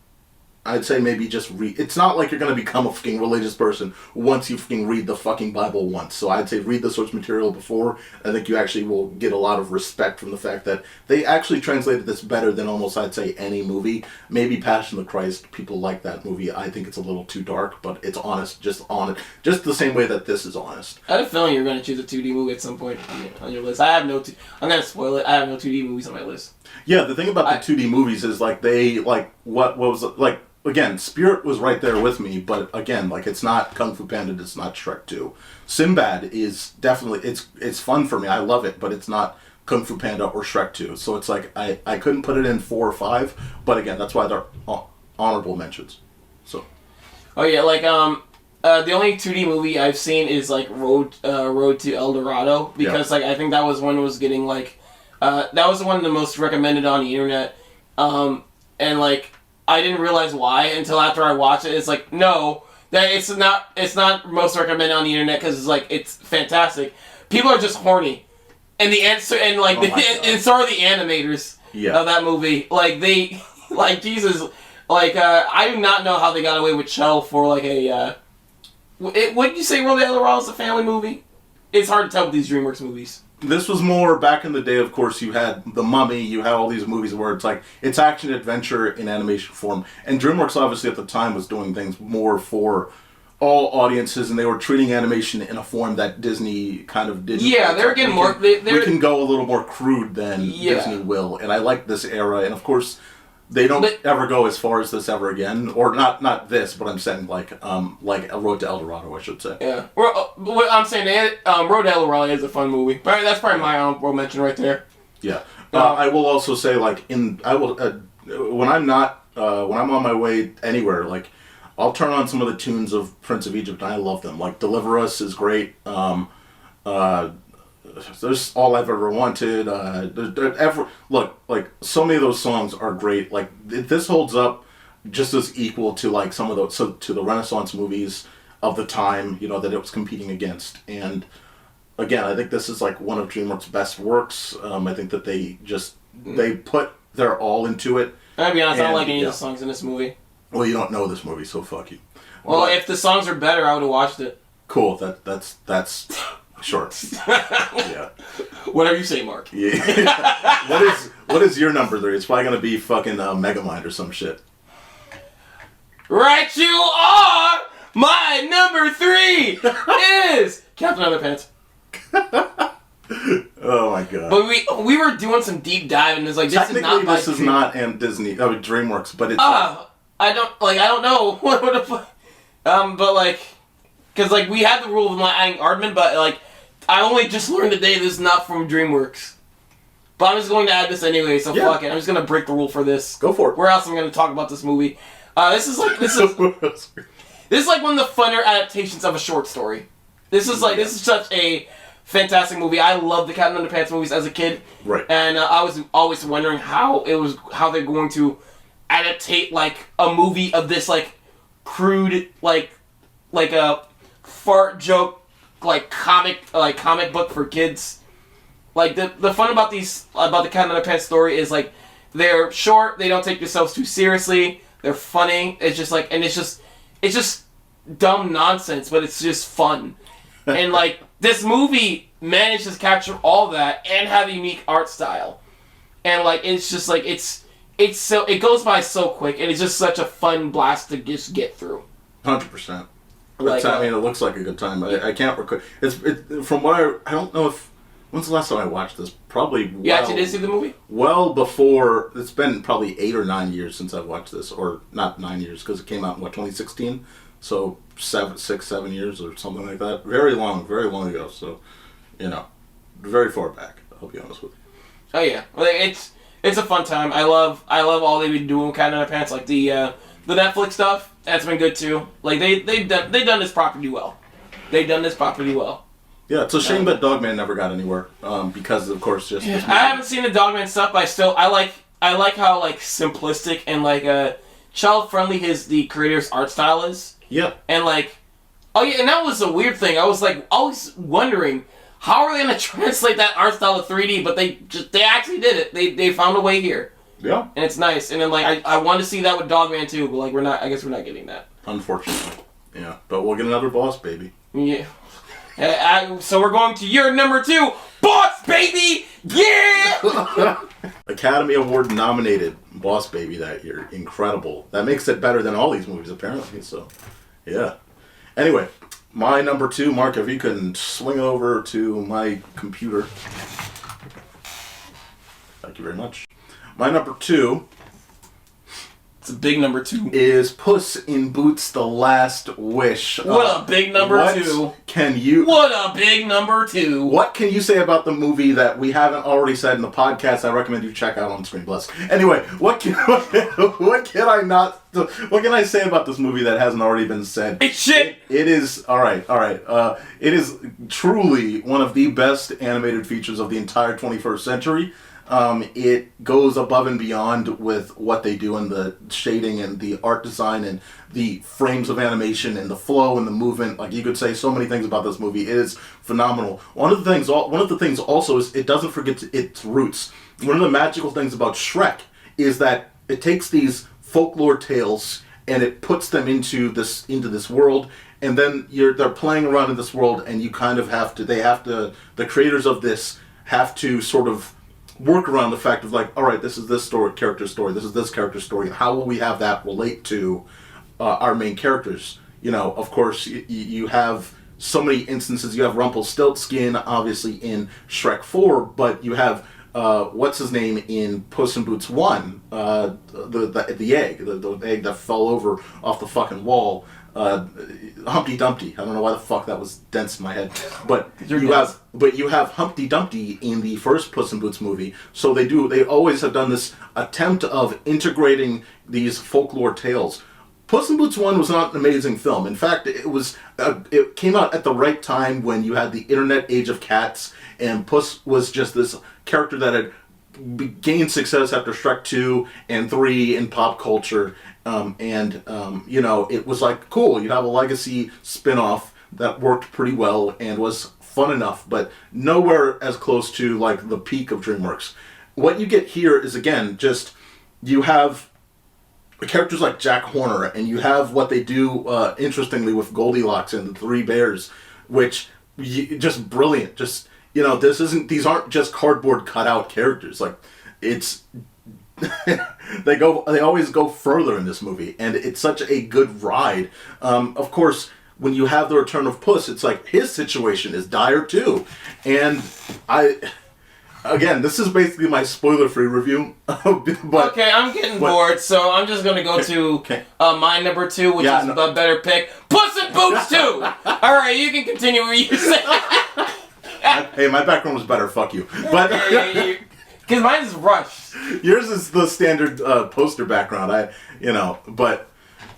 I'd say maybe just read. It's not like you're going to become a fucking religious person once you fucking read the fucking Bible once. So I'd say read the source material before. I think you actually will get a lot of respect from the fact that they actually translated this better than almost, I'd say, any movie. Maybe Passion of the Christ, people like that movie. I think it's a little too dark, but it's honest, just the same way that this is honest. I had a feeling you were going to choose a 2D movie at some point on your list. I'm going to spoil it. I have no 2D movies on my list. Yeah, the thing about the 2D movies is, like, they, like, what was, like, again, Spirit was right there with me, but again, like, it's not Kung Fu Panda, it's not Shrek 2. Sinbad is definitely, it's fun for me, I love it, but it's not Kung Fu Panda or Shrek 2. So it's like, I couldn't put it in 4 or 5, but again, that's why they're honorable mentions. So. Oh yeah, like, the only 2D movie I've seen is, like, Road to El Dorado, because, like, I think that was one that was getting, like, that was one of the most recommended on the internet, and, like, I didn't realize why until after I watched it. It's like, no, that it's not most recommended on the internet because it's like, it's fantastic. People are just horny, and the answer, and like, and so are the animators of that movie. Like, they, like, Jesus, like, I do not know how they got away with Chell for like a. Wouldn't you say Road to El Dorado is a family movie? It's hard to tell with these DreamWorks movies. This was more back in the day, of course. You had The Mummy, you had all these movies where it's like, it's action adventure in animation form. And DreamWorks, obviously, at the time was doing things more for all audiences, and they were treating animation in a form that Disney kind of didn't. Yeah, they were getting more. We can go a little more crude than Yeah. Disney will, and I like this era. And of course, they don't ever go as far as this ever again, or not this, but I'm saying like a Road to El Dorado, I should say. Yeah, what I'm saying, Road to El Dorado is a fun movie. But that's probably my honorable mention right there. Yeah, I will also say when I'm on my way anywhere, like I'll turn on some of the tunes of Prince of Egypt, and I love them. Like Deliver Us is great. There's All I've Ever Wanted. Like so many of those songs are great. Like this holds up just as equal to like some of those to the Renaissance movies of the time, that it was competing against. And again, I think this is like one of DreamWorks' best works. I think that they put their all into it. I'll be honest, I don't like any of the songs in this movie. Well, you don't know this movie, so fuck you. Well, if the songs are better, I would have watched it. Cool. That's sure. Yeah. Whatever you say, Mark. Yeah. What is your number 3? It's probably gonna be fucking Megamind or some shit. Right, you are. My number 3 is Captain Underpants. Oh my god. But we were doing some deep dive, and it's like this is not by this is not and Disney. DreamWorks, but it's. I don't know what the fuck. But like, because like we had the rule of not adding Aardman, but like I only just learned today this is not from DreamWorks. But I'm just going to add this anyway, so fuck it. I'm just gonna break the rule for this. Go for it. Where else am I gonna talk about this movie? This is like one of the funner adaptations of a short story. This is such a fantastic movie. I loved the Captain Underpants movies as a kid. Right. And I was always wondering how they're going to adaptate like a movie of this like crude like a fart joke like comic book for kids. Like the fun about the Captain Underpants story is like they're short, they don't take themselves too seriously, they're funny. It's just like it's just dumb nonsense, but it's just fun. And like this movie managed to capture all that and have a unique art style. And like it's just like it goes by so quick, and it's just such a fun blast to just get through. 100%. Like, I mean, it looks like a good time. I can't recall. From what I don't know if. When's the last time I watched this? Probably. You actually did see the movie? Well before. It's been probably 8 or 9 years since I've watched this, or not 9 years because it came out in 2016. So 7 years or something like that. Very long ago. So, very far back. I'll be honest with you. Oh yeah, it's a fun time. I love all they've been doing with Captain Underpants, like the Netflix stuff. That's been good too. Like they've done this property well. They've done this property well. Yeah, it's a shame that Dogman never got anywhere because of course just. Yeah, I haven't seen the Dogman stuff, but I like how like simplistic and like child friendly the creator's art style is. Yeah. And like, oh yeah, and that was a weird thing. I was like always wondering how are they gonna translate that art style to 3D, but they actually did it. They found a way here. Yeah. And it's nice. And then like I want to see that with Dogman too, but like I guess we're not getting that. Unfortunately. Yeah. But we'll get another Boss Baby. Yeah. So we're going to your number 2, Boss Baby! Yeah! Academy Award nominated Boss Baby that year. Incredible. That makes it better than all these movies apparently, so yeah. Anyway, my number 2, Mark, if you can swing over to my computer. Thank you very much. My number 2 It's a big number 2. is Puss in Boots: The Last Wish. What a big number 2. What a big number 2. What can you say about the movie that we haven't already said in the podcast? I recommend you check out on ScreenBlast. Anyway, what can I say about this movie that hasn't already been said? It's shit. It is all right. It is truly one of the best animated features of the entire 21st century. It goes above and beyond with what they do in the shading and the art design and the frames of animation and the flow and the movement. Like, you could say so many things about this movie. It is phenomenal. One of the things also is it doesn't forget its roots. One of the magical things about Shrek is that it takes these folklore tales and it puts them into this world, and then they're playing around in this world, and you kind of the creators of this have to sort of work around the fact of like, all right, this is this character's story, this is this character's story, and how will we have that relate to our main characters? of course, you have so many instances. You have Rumpelstiltskin, obviously, in Shrek 4, but you have, what's his name in Puss in Boots 1, the egg, the egg that fell over off the fucking wall. Humpty Dumpty. I don't know why the fuck that was dense in my head, but you have Humpty Dumpty in the first Puss in Boots movie. So they always have done this attempt of integrating these folklore tales. Puss in Boots 1 was not an amazing film. In fact, it came out at the right time when you had the internet age of cats, and Puss was just this character that had gained success after Shrek 2 and 3 in pop culture. It was like, cool, you have a legacy spin-off that worked pretty well and was fun enough, but nowhere as close to, like, the peak of DreamWorks. What you get here is, again, just, you have characters like Jack Horner, and you have what they do, interestingly, with Goldilocks and the Three Bears, which, just brilliant. Just, these aren't just cardboard cutout characters. Like, it's... they always go further in this movie, and it's such a good ride. Of course, when you have the return of Puss, it's like his situation is dire too. And again, this is basically my spoiler-free review. But, okay, I'm getting bored, so I'm just gonna go to my number 2, which is the better pick, Puss in Boots 2. All right, you can continue what you say. Hey, my background was better. Fuck you. But. Because mine is rushed. Yours is the standard poster background. But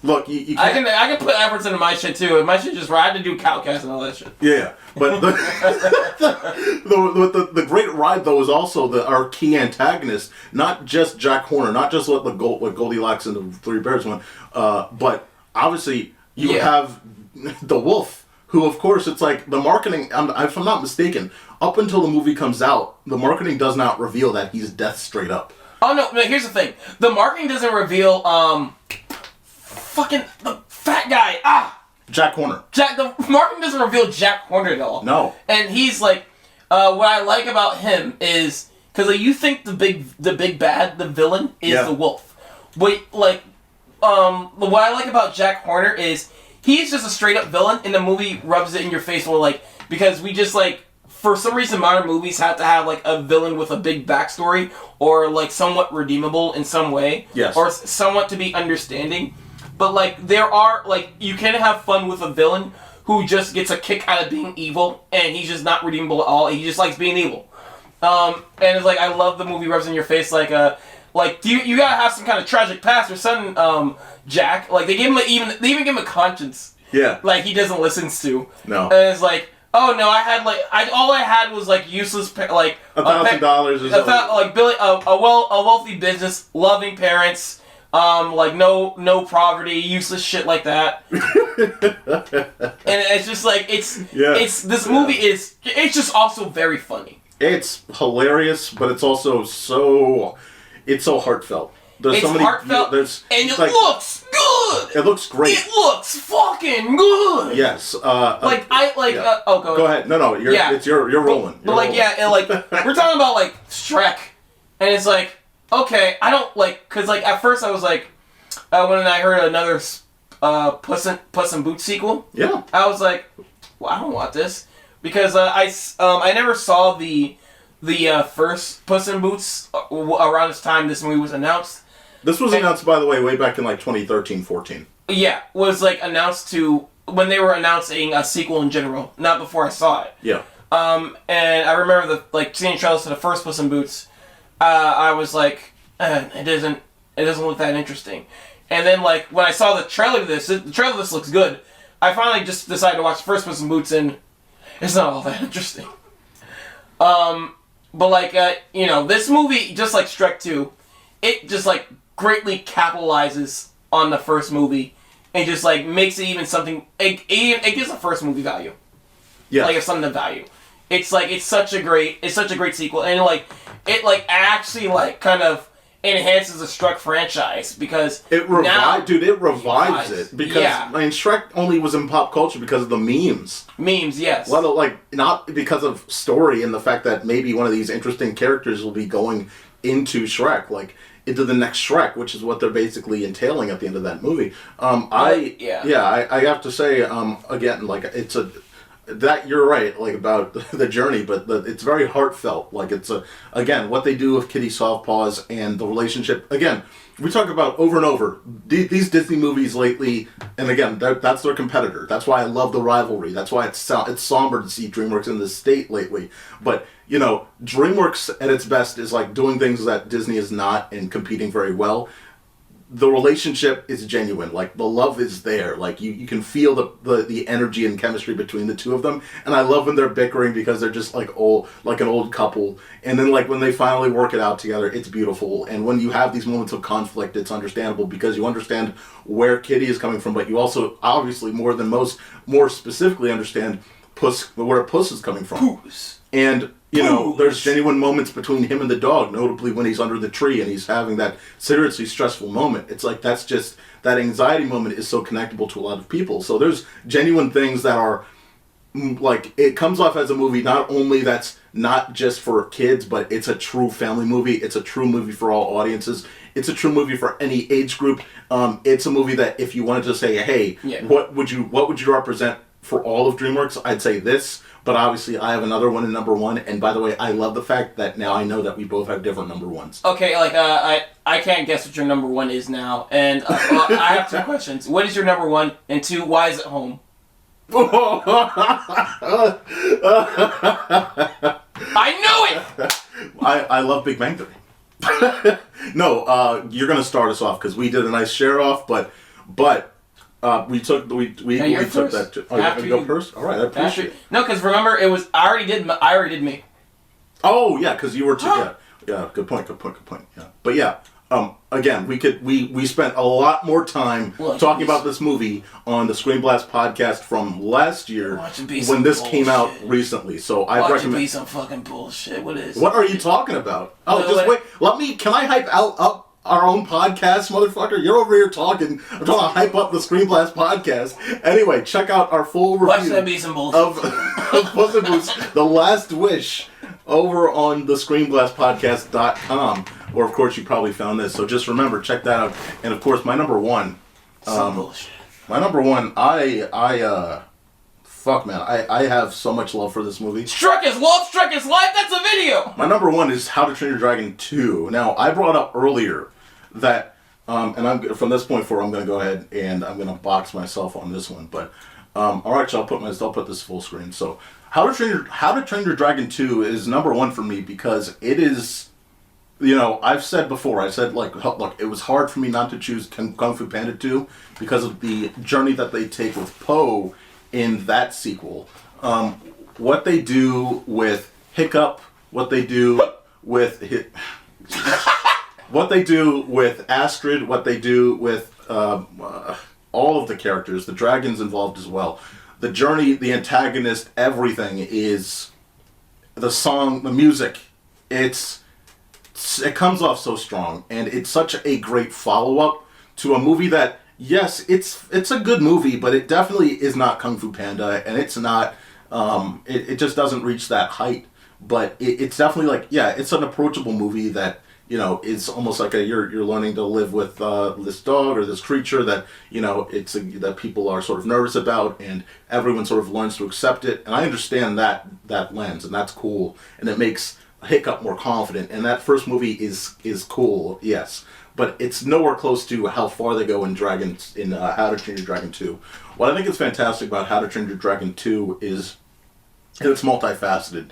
look, you can't... I can put efforts into my shit too. My shit just I had to do Cowcast and all that shit. Yeah, but the great ride though is also our key antagonist, not just Jack Horner, not just what Goldilocks and the Three Bears went, but obviously you have the wolf. Who, of course, it's like the marketing, if I'm not mistaken, up until the movie comes out, the marketing does not reveal that he's death straight up. Oh, no, here's the thing. The marketing doesn't reveal, fucking the fat guy, Jack Horner. The marketing doesn't reveal Jack Horner at all. No. And he's like, what I like about him is, because you think the big bad, the villain, is the wolf. But, what I like about Jack Horner is, he's just a straight-up villain, and the movie rubs it in your face because we just, for some reason, modern movies have to have, a villain with a big backstory, or, somewhat redeemable in some way. Yes. Or somewhat to be understanding. But, there are, you can have fun with a villain who just gets a kick out of being evil, and he's just not redeemable at all, he just likes being evil. And it's I love the movie rubs in your face, you gotta have some kind of tragic past or something, Jack. They even give him a conscience. Yeah. He doesn't listen to. No. And it's oh no, I had all I had was useless $1,000 or something. A wealthy business, loving parents, no poverty, useless shit like that. And it's just this movie is just also very funny. It's hilarious, but it's also so heartfelt. There's so many heartfelt, and it looks good. It looks great. It looks fucking good. Yes. Go ahead. No, you're rolling. But we're talking about Shrek, and it's okay, I don't because at first I was when I heard another Puss in Boots sequel, yeah, I was well, I don't want this because I never saw the first Puss in Boots around this time this movie was announced. This was announced, by the way back in 2013-14. Yeah, was announced when they were announcing a sequel in general, not before I saw it. Yeah. And I remember seeing trailers to the first Puss in Boots. I was it doesn't look that interesting. And then when I saw the trailer to this, looks good. I finally just decided to watch the first Puss in Boots, and it's not all that interesting. But this movie, just like Shrek 2, it just greatly capitalizes on the first movie and just makes it even something. It gives the first movie value. Yeah. It's something of value. It's it's such a great sequel, and it actually kind of enhances the Shrek franchise because it revives it because Shrek only was in pop culture because of the memes. Memes, yes. Well, not because of story and the fact that maybe one of these interesting characters will be going into Shrek. into the next Shrek, which is what they're basically entailing at the end of that movie. I have to say, again, like that you're right, like about the journey, but it's very heartfelt. Like again, what they do with Kitty Softpaws and the relationship. Again, we talk about over and over these Disney movies lately, and again, that's their competitor. That's why I love the rivalry. That's why it's somber to see DreamWorks in this state lately. But DreamWorks at its best is like doing things that Disney is not and competing very well. The relationship is genuine. Like, the love is there. Like, you can feel the energy and chemistry between the two of them. And I love when they're bickering because they're just like an old couple. And then like when they finally work it out together, it's beautiful. And when you have these moments of conflict, it's understandable because you understand where Kitty is coming from, but you also obviously more specifically understand where Puss is coming from. Puss. And there's genuine moments between him and the dog, notably when he's under the tree and he's having that seriously stressful moment. It's like that anxiety moment is so connectable to a lot of people. So there's genuine things that are like, it comes off as a movie not only that's not just for kids, but it's a true family movie. It's a true movie for all audiences. It's a true movie for any age group. It's a movie that if you wanted to say, hey, what would you represent for all of DreamWorks, I'd say this. But obviously, I have another one in number one. And by the way, I love the fact that now I know that we both have different number ones. Okay, like I can't guess what your number one is now, and I have two questions. What is your number one? And two, why is it home? I knew it. I love Big Bang Theory. No, you're gonna start us off because we did a nice share off, but. We took that. Oh, you're gonna go first? All right, I appreciate it. No, because remember, I already did me. Oh yeah, because you were yeah. Good point. Yeah, but yeah. Again, we spent a lot more time talking about this movie on the ScreenBlast podcast from last year when this came out recently. So I recommend. Be some fucking bullshit. What are you talking about? Wait. Can I hype up our own podcast, motherfucker? You're over here talking. I'm trying to hype up the ScreenBlast podcast. Anyway, check out our full review of Puss in Boots: The Last Wish over on the ScreenBlastPodcast.com. Or, of course, you probably found this. So just remember, check that out. And, of course, my number one. Bullshit. My number one, fuck, man. I have so much love for this movie. Shrek is love, Shrek is life, that's a video! My number one is How to Train Your Dragon 2. Now, I brought up earlier that, and from this point forward, I'm going to go ahead and I'm going to box myself on this one. But, alright, so I'll put this full screen. So, How to Train Your Dragon 2 is number one for me because it is... I've said before, look, it was hard for me not to choose Kung Fu Panda 2 because of the journey that they take with Po in that sequel. What they do with Hiccup, what they do with Astrid, what they do with all of the characters, the dragons involved as well. The journey, the antagonist, everything is the song, the music. It comes off so strong, and it's such a great follow-up to a movie that, yes, it's a good movie, but it definitely is not Kung Fu Panda, and it's not, it just doesn't reach that height, but it's definitely like, yeah, it's an approachable movie that, it's almost like you're learning to live with this dog or this creature that, that people are sort of nervous about, and everyone sort of learns to accept it, and I understand that lens, and that's cool, and it makes Hiccup more confident, and that first movie is cool, yes, but it's nowhere close to how far they go in How to Train Your Dragon 2. What I think is fantastic about How to Train Your Dragon 2 is it's multifaceted.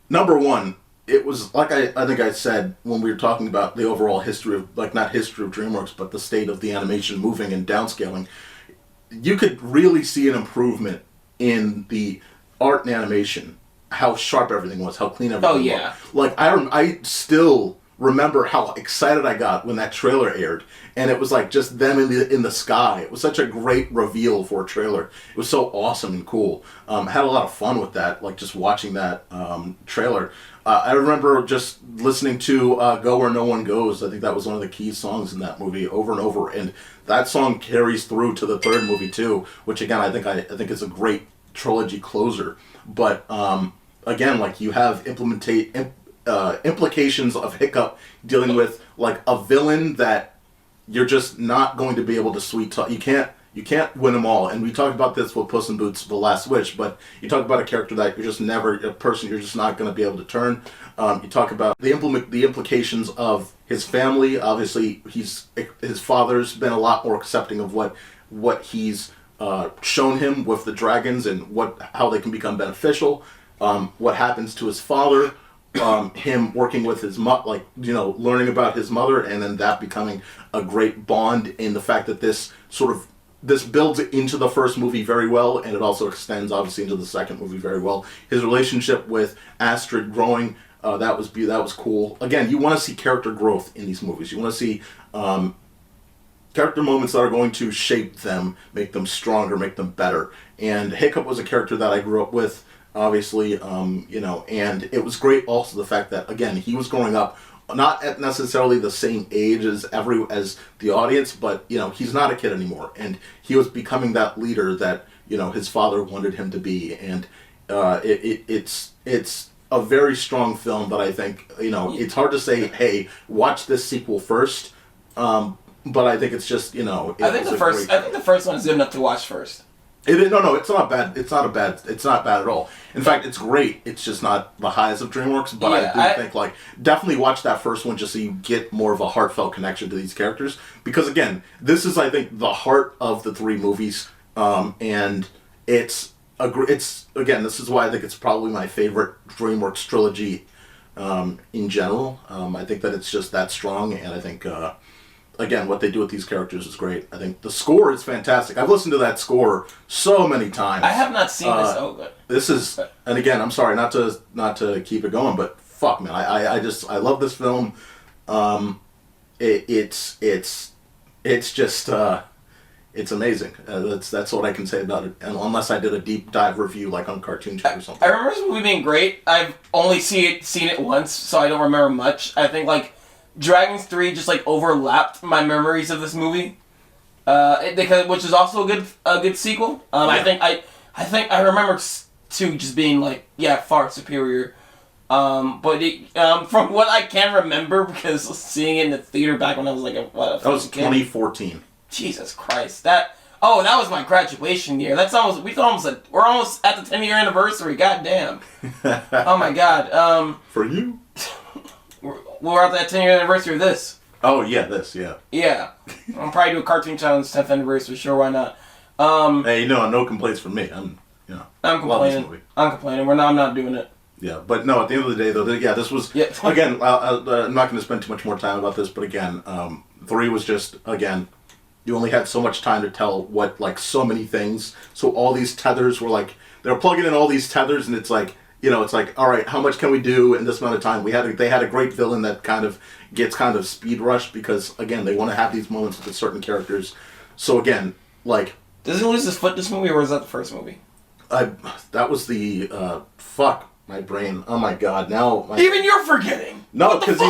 Number one, it was like I think I said when we were talking about the overall history of, not history of DreamWorks, but the state of the animation moving and downscaling. You could really see an improvement in the art and animation. How sharp everything was, how clean everything was. I still remember how excited I got when that trailer aired, and it was like just them in the sky. It was such a great reveal for a trailer. It was so awesome and cool. Had a lot of fun with that, just watching that trailer. I remember just listening to Go Where No One Goes. I think that was one of the key songs in that movie over and over, and that song carries through to the third movie too, which again I think is a great trilogy closer. But again, you have implications of Hiccup dealing with like a villain that you're just not going to be able to sweet talk. You can't win them all. And we talked about this with Puss in Boots: The Last Wish, but you talk about a character that you're just never, a person you're just not going to be able to turn. You talk about the implications of his family. Obviously, his father's been a lot more accepting of what he's shown him with the dragons and how they can become beneficial. What happens to his father, him working with his learning about his mother, and then that becoming a great bond in the fact that this builds into the first movie very well, and it also extends obviously into the second movie very well. His relationship with Astrid growing, that was cool. Again, you want to see character growth in these movies. You want to see character moments that are going to shape them, make them stronger, make them better. And Hiccup was a character that I grew up with, obviously, and it was great also the fact that, again, he was growing up not at necessarily the same age as the audience, but, he's not a kid anymore. And he was becoming that leader that, his father wanted him to be. And it's a very strong film, but I think, it's hard to say, hey, watch this sequel first. But I think it's just, I think the first one is good enough to watch first. No, it's not bad. It's not bad at all. In fact, it's great. It's just not the highest of DreamWorks, but I think, definitely watch that first one just so you get more of a heartfelt connection to these characters. Because, again, this is, I think, the heart of the three movies, and this is why I think it's probably my favorite DreamWorks trilogy in general. I think that it's just that strong, and I think... again, what they do with these characters is great. I think the score is fantastic. I've listened to that score so many times. I have not seen this. Oh, good. This is, and again, I'm sorry not to keep it going, but fuck, man, I love this film. It's just it's amazing. That's what I can say about it. And unless I did a deep dive review like on CartoonChat or something. I remember this movie being great. I've only seen it once, so I don't remember much. I think Dragons 3 just overlapped my memories of this movie, which is also a good sequel. Yeah. I think I remember 2 just being far superior. But from what I can remember, because seeing it in the theater back when I was that was 2014. Jesus Christ, that was my graduation year. We're almost at the 10-year anniversary. God damn. Oh my God. For you. We're at that 10-year anniversary of this. Oh, yeah, this, yeah. Yeah. I'll probably do a CartoonChat on its 10th anniversary, sure, why not? Hey, no complaints from me. I'm complaining. love this movie. I'm complaining. I'm not doing it. Yeah, but no, at the end of the day, though, this was... Yeah. Again, I'm not going to spend too much more time about this, but again, 3 was just, again, you only had so much time to tell so many things. So all these tethers were they were plugging in all these tethers, and it's all right, how much can we do in this amount of time? They had a great villain that gets speed rushed because, again, they want to have these moments with certain characters. So again, Does he lose his foot this movie, or was that the first movie? That was the, fuck, my brain. Oh my God, now... Even you're forgetting! No, because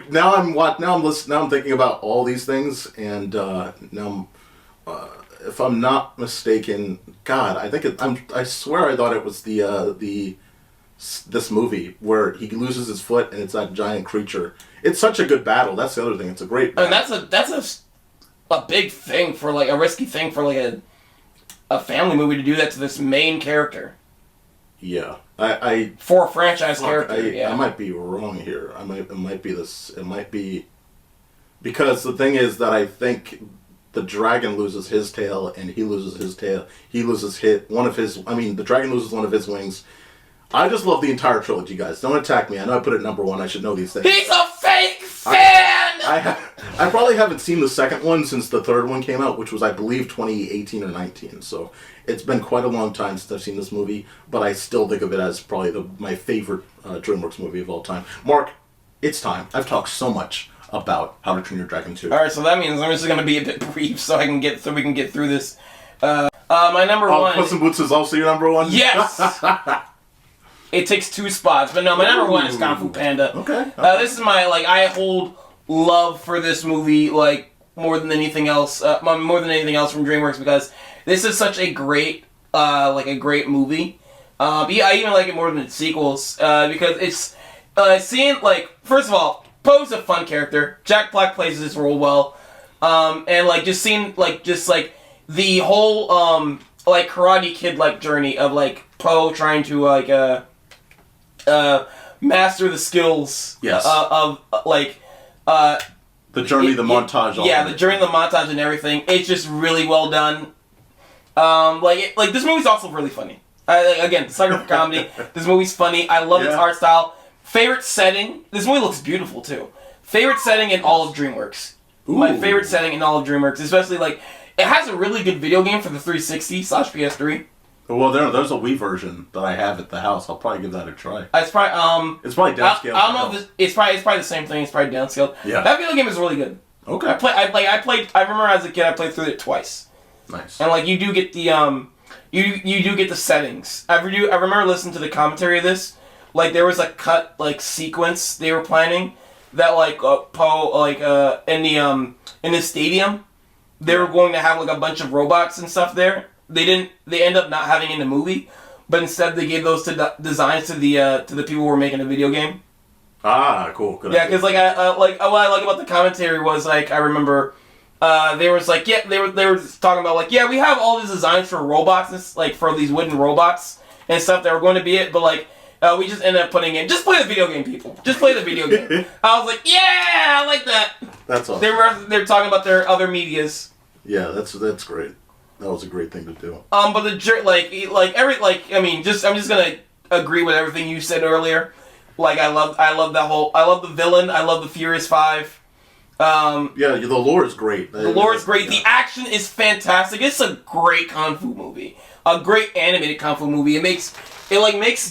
now I'm thinking about all these things, and now if I'm not mistaken, God, I swear I thought it was this movie where he loses his foot and it's that giant creature. It's such a good battle. That's the other thing. It's a great battle. I mean, that's a big thing for a risky thing for a family movie to do that to this main character. Yeah, for a franchise character. I might be wrong here. It might be because the thing is that I think the dragon loses his tail and he loses his tail. He loses the dragon loses one of his wings. I just love the entire trilogy, guys. Don't attack me. I know I put it number 1. I should know these things. He's a fake fan! I probably haven't seen the second one since the third one came out, which was, I believe, 2018 or 19. So it's been quite a long time since I've seen this movie, but I still think of it as probably my favorite DreamWorks movie of all time. Mark, it's time. I've talked so much about How to Train Your Dragon 2. Alright, so that means I'm just going to be a bit brief so we can get through this. My number 1... Puss in Boots is also your number 1? Yes! It takes 2 spots, but no, my number 1 is Kung Fu Panda. Okay. This is my, I hold love for this movie, more than anything else from DreamWorks, because this is such a great, a great movie. I even like it more than its sequels, because it's, seeing, first of all, Poe's a fun character. Jack Black plays his role well. And like just seeing like the whole like Karate Kid like journey of like Poe trying to like master the skills of like the journey, the montage. The journey, the montage, and everything. It's just really well done. Like this movie's also really funny. Again, sucker for comedy. This movie's funny. I love its art style. Favorite setting. This movie looks beautiful too. Favorite setting in all of DreamWorks. Ooh. My favorite setting in all of DreamWorks, especially like it has a really good video game for the 360/PS3. Well, there's a Wii version that I have at the house. I'll probably give that a try. It's probably downscaled. I don't know if it's probably the same thing. It's probably downscaled. Yeah. That video game is really good. Okay. I remember as a kid I played through it twice. Nice. And like you do get the you do get the settings. I remember listening to the commentary of this. Like there was a cut like sequence they were planning that like Poe like in the stadium they were going to have like a bunch of robots and stuff there. They end up not having in the movie, but instead they gave those designs to the people who were making the video game. Ah, cool. Good. Yeah, because like what I like about the commentary was like I remember they were talking about like we have all these designs for robots like for these wooden robots and stuff that were going to be it, but like we just ended up putting in just play the video game, people. Just play the video game. I was like, yeah, I like that. That's awesome. They're talking about their other medias. Yeah, that's great. That was a great thing to do. But I'm just gonna agree with everything you said earlier. Like I love the villain. I love the Furious Five. The lore is great. The lore is great. Yeah. The action is fantastic. It's a great kung fu movie. A great animated kung fu movie. It makes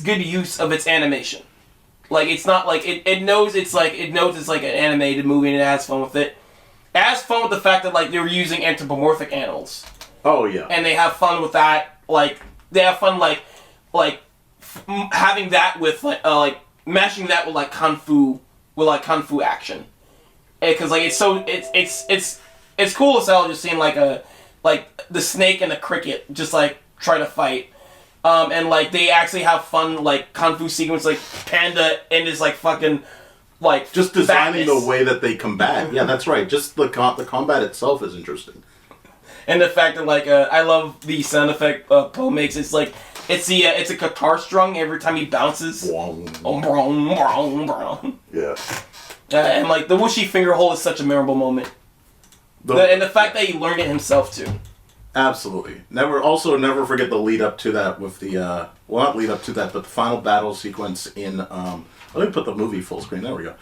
good use of its animation. Like it's not like it knows it's like an animated movie and it has fun with it. It has fun with the fact that like they were using anthropomorphic animals. Oh yeah. And they have fun with that. Like they have fun having that with like mashing that with like kung fu action. Because like it's cool as hell just seeing like the snake and the cricket just like try to fight. And like they actually have fun like kung fu sequence like Panda and his like fucking like just designing the way that they combat. Yeah, that's right. Just the combat itself is interesting. And the fact that like I love the sound effect Poe makes. It's like it's a guitar strung every time he bounces. Yeah. And like the whooshy finger hole is such a memorable moment. And the fact that he learned it himself too. Absolutely. Never forget the lead up to that with the not lead up to that, but the final battle sequence in let me put the movie full screen. There we go.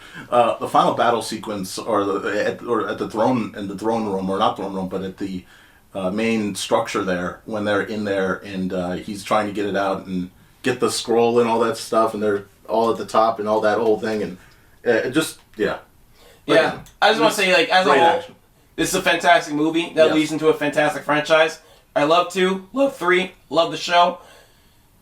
The final battle sequence, or at the throne in the throne room, or not throne room, but at the main structure there when they're in there and he's trying to get it out and get the scroll and all that stuff, and they're all at the top and all that whole thing, and it just yeah. I just want to say like as a whole, action. This is a fantastic movie that leads into a fantastic franchise. I love 2, love 3, love the show.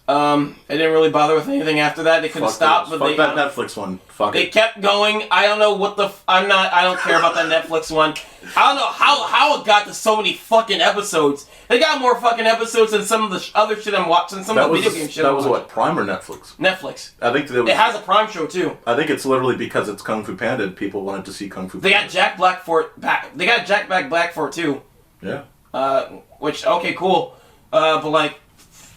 I didn't really bother with anything after that. They could have stopped, but that Netflix one. They kept going. I don't know what I don't care about that Netflix one. I don't know how it got to so many fucking episodes. They got more fucking episodes than some of the other shit I'm watching. Some of the video game shit. That was what, Prime or Netflix? Netflix. I think it has a Prime show too. I think it's literally because it's Kung Fu Panda and people wanted to see Kung Fu Panda. They got Jack Black for it back. They got Jack Black for it too. Yeah. Which okay, cool. But like.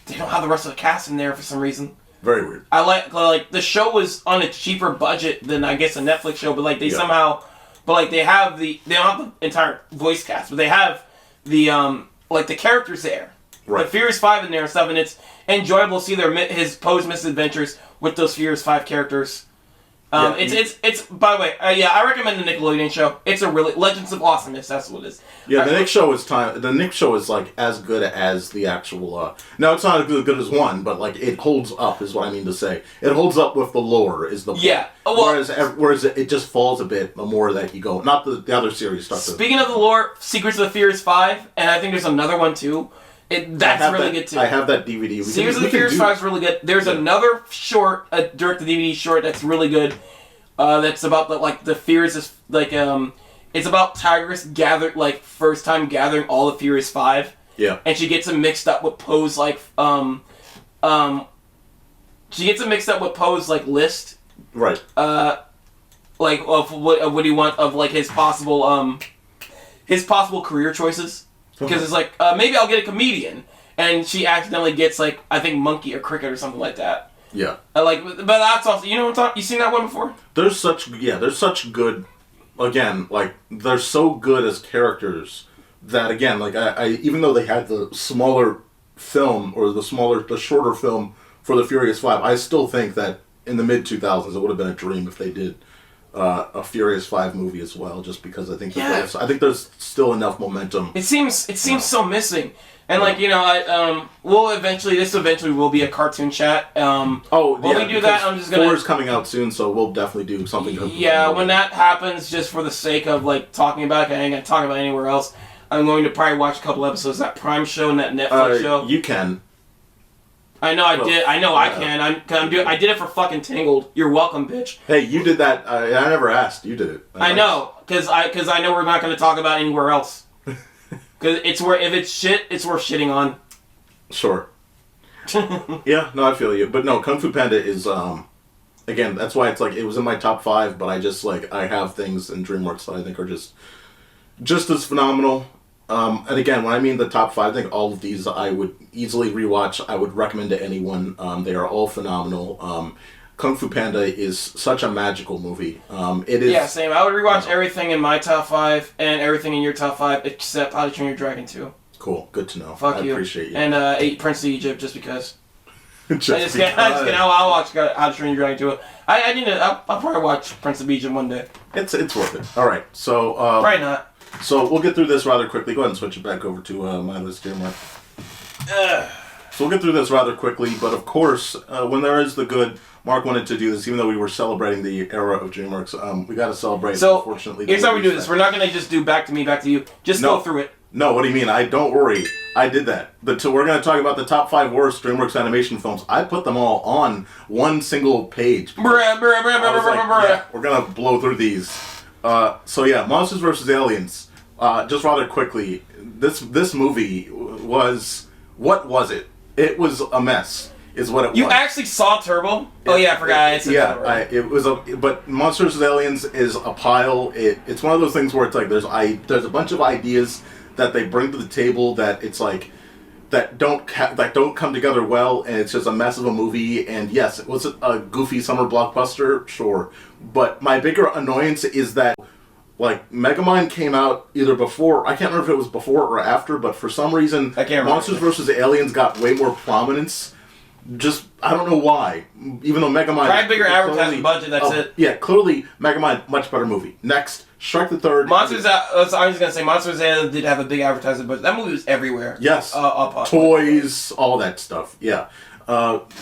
They don't have the rest of the cast in there for some reason. Very weird. I like the show was on a cheaper budget than I guess a Netflix show, but like they somehow, but like they don't have the entire voice cast, but they have the like the characters there. Right. The Furious Five in there and stuff, and it's enjoyable to see his Poe's misadventures with those Furious Five characters. It's by the way, I recommend the Nickelodeon show. It's a really Legends of Awesomeness. That's what it is. Yeah, the Nick show is The Nick show is like as good as the actual. No, it's not as good as one, but like it holds up, is what I mean to say. It holds up with the lore, is the point. Yeah. Well, whereas it just falls a bit the more that you go. Not the other series stuff. Speaking of the lore, Secrets of the Furious Five, and I think there's another one too. That's really good too. I have that DVD. Secrets of the Furious 5 is really good. There's another short, a direct-to-DVD short that's really good. That's about the Furious is like it's about Tigress first time gathering all the Furious 5. Yeah. And she gets them mixed up with Poe's list. Right. like of what do you want of like his possible career choices, because it's like maybe I'll get a comedian, and she accidentally gets like I think monkey or cricket or something like that. Yeah. But that's also, you know what I'm talking. You seen that one before? There's such good, again, like they're so good as characters that again, like I even though they had the smaller film or the shorter film for the Furious 5, I still think that in the mid 2000s it would have been a dream if they did a Furious 5 movie as well, just because I think there's still enough momentum. It seems so missing. And like, you know, this eventually will be a cartoon chat. When we do that, I'm just gonna. 4 is coming out soon, so we'll definitely do something. Yeah, when that happens, just for the sake of like talking about it, I ain't gonna talk about it anywhere else. I'm going to probably watch a couple episodes of that Prime show and that Netflix show. You can. I know I did. I know I can. I did it for fucking Tangled. You're welcome, bitch. Hey, you did that. I never asked. You did it. I know, because I know we're not going to talk about anywhere else. Because if it's shit, it's worth shitting on. Sure. Yeah, no, I feel you. But no, Kung Fu Panda is, again, that's why it's like, it was in my top 5, but I just, like, I have things in DreamWorks that I think are just as phenomenal. And again, when I mean the top 5, I think all of these I would easily rewatch. I would recommend to anyone. They are all phenomenal. Kung Fu Panda is such a magical movie. It is. Yeah, same. I would rewatch everything in my top 5 and everything in your top 5 except How to Train Your Dragon 2. Cool. Good to know. Fuck you. I appreciate you. And Prince of Egypt, just because. Just because. I'll watch How to Train Your Dragon 2. I'll probably watch Prince of Egypt one day. It's worth it. All right. So. Probably not. So we'll get through this rather quickly. Go ahead and switch it back over to my list here, Mark. So we'll get through this rather quickly, but of course, when there is the good, Mark wanted to do this, even though we were celebrating the era of DreamWorks. We got to celebrate. So unfortunately, here's how we do this. We're not going to just do back to me, back to you. Just go through it. No, what do you mean? Don't worry. I did that. We're going to talk about the top 5 worst DreamWorks animation films. I put them all on one single page. We're going to blow through these. So yeah, Monsters vs. Aliens. Just rather quickly, this movie was, what was it? It was a mess, is what it was. You actually saw Turbo? Oh yeah, I forgot. It was but Monsters vs. Aliens is a pile. It's one of those things where it's like there's a bunch of ideas that they bring to the table that it's like that don't come together well, and it's just a mess of a movie. And yes, it was a goofy summer blockbuster, sure, but my bigger annoyance is that like Megamind came out either before, I can't remember if it was before or after, but for some reason Monsters vs. Aliens got way more prominence. Just I don't know why. Even though Megamind try bigger advertising budget, that's it. Yeah, clearly Megamind much better movie. Next, Shrek the Third. I was gonna say Monsters vs. Aliens did have a big advertising budget. That movie was everywhere. Yes. Toys, all that stuff. Yeah.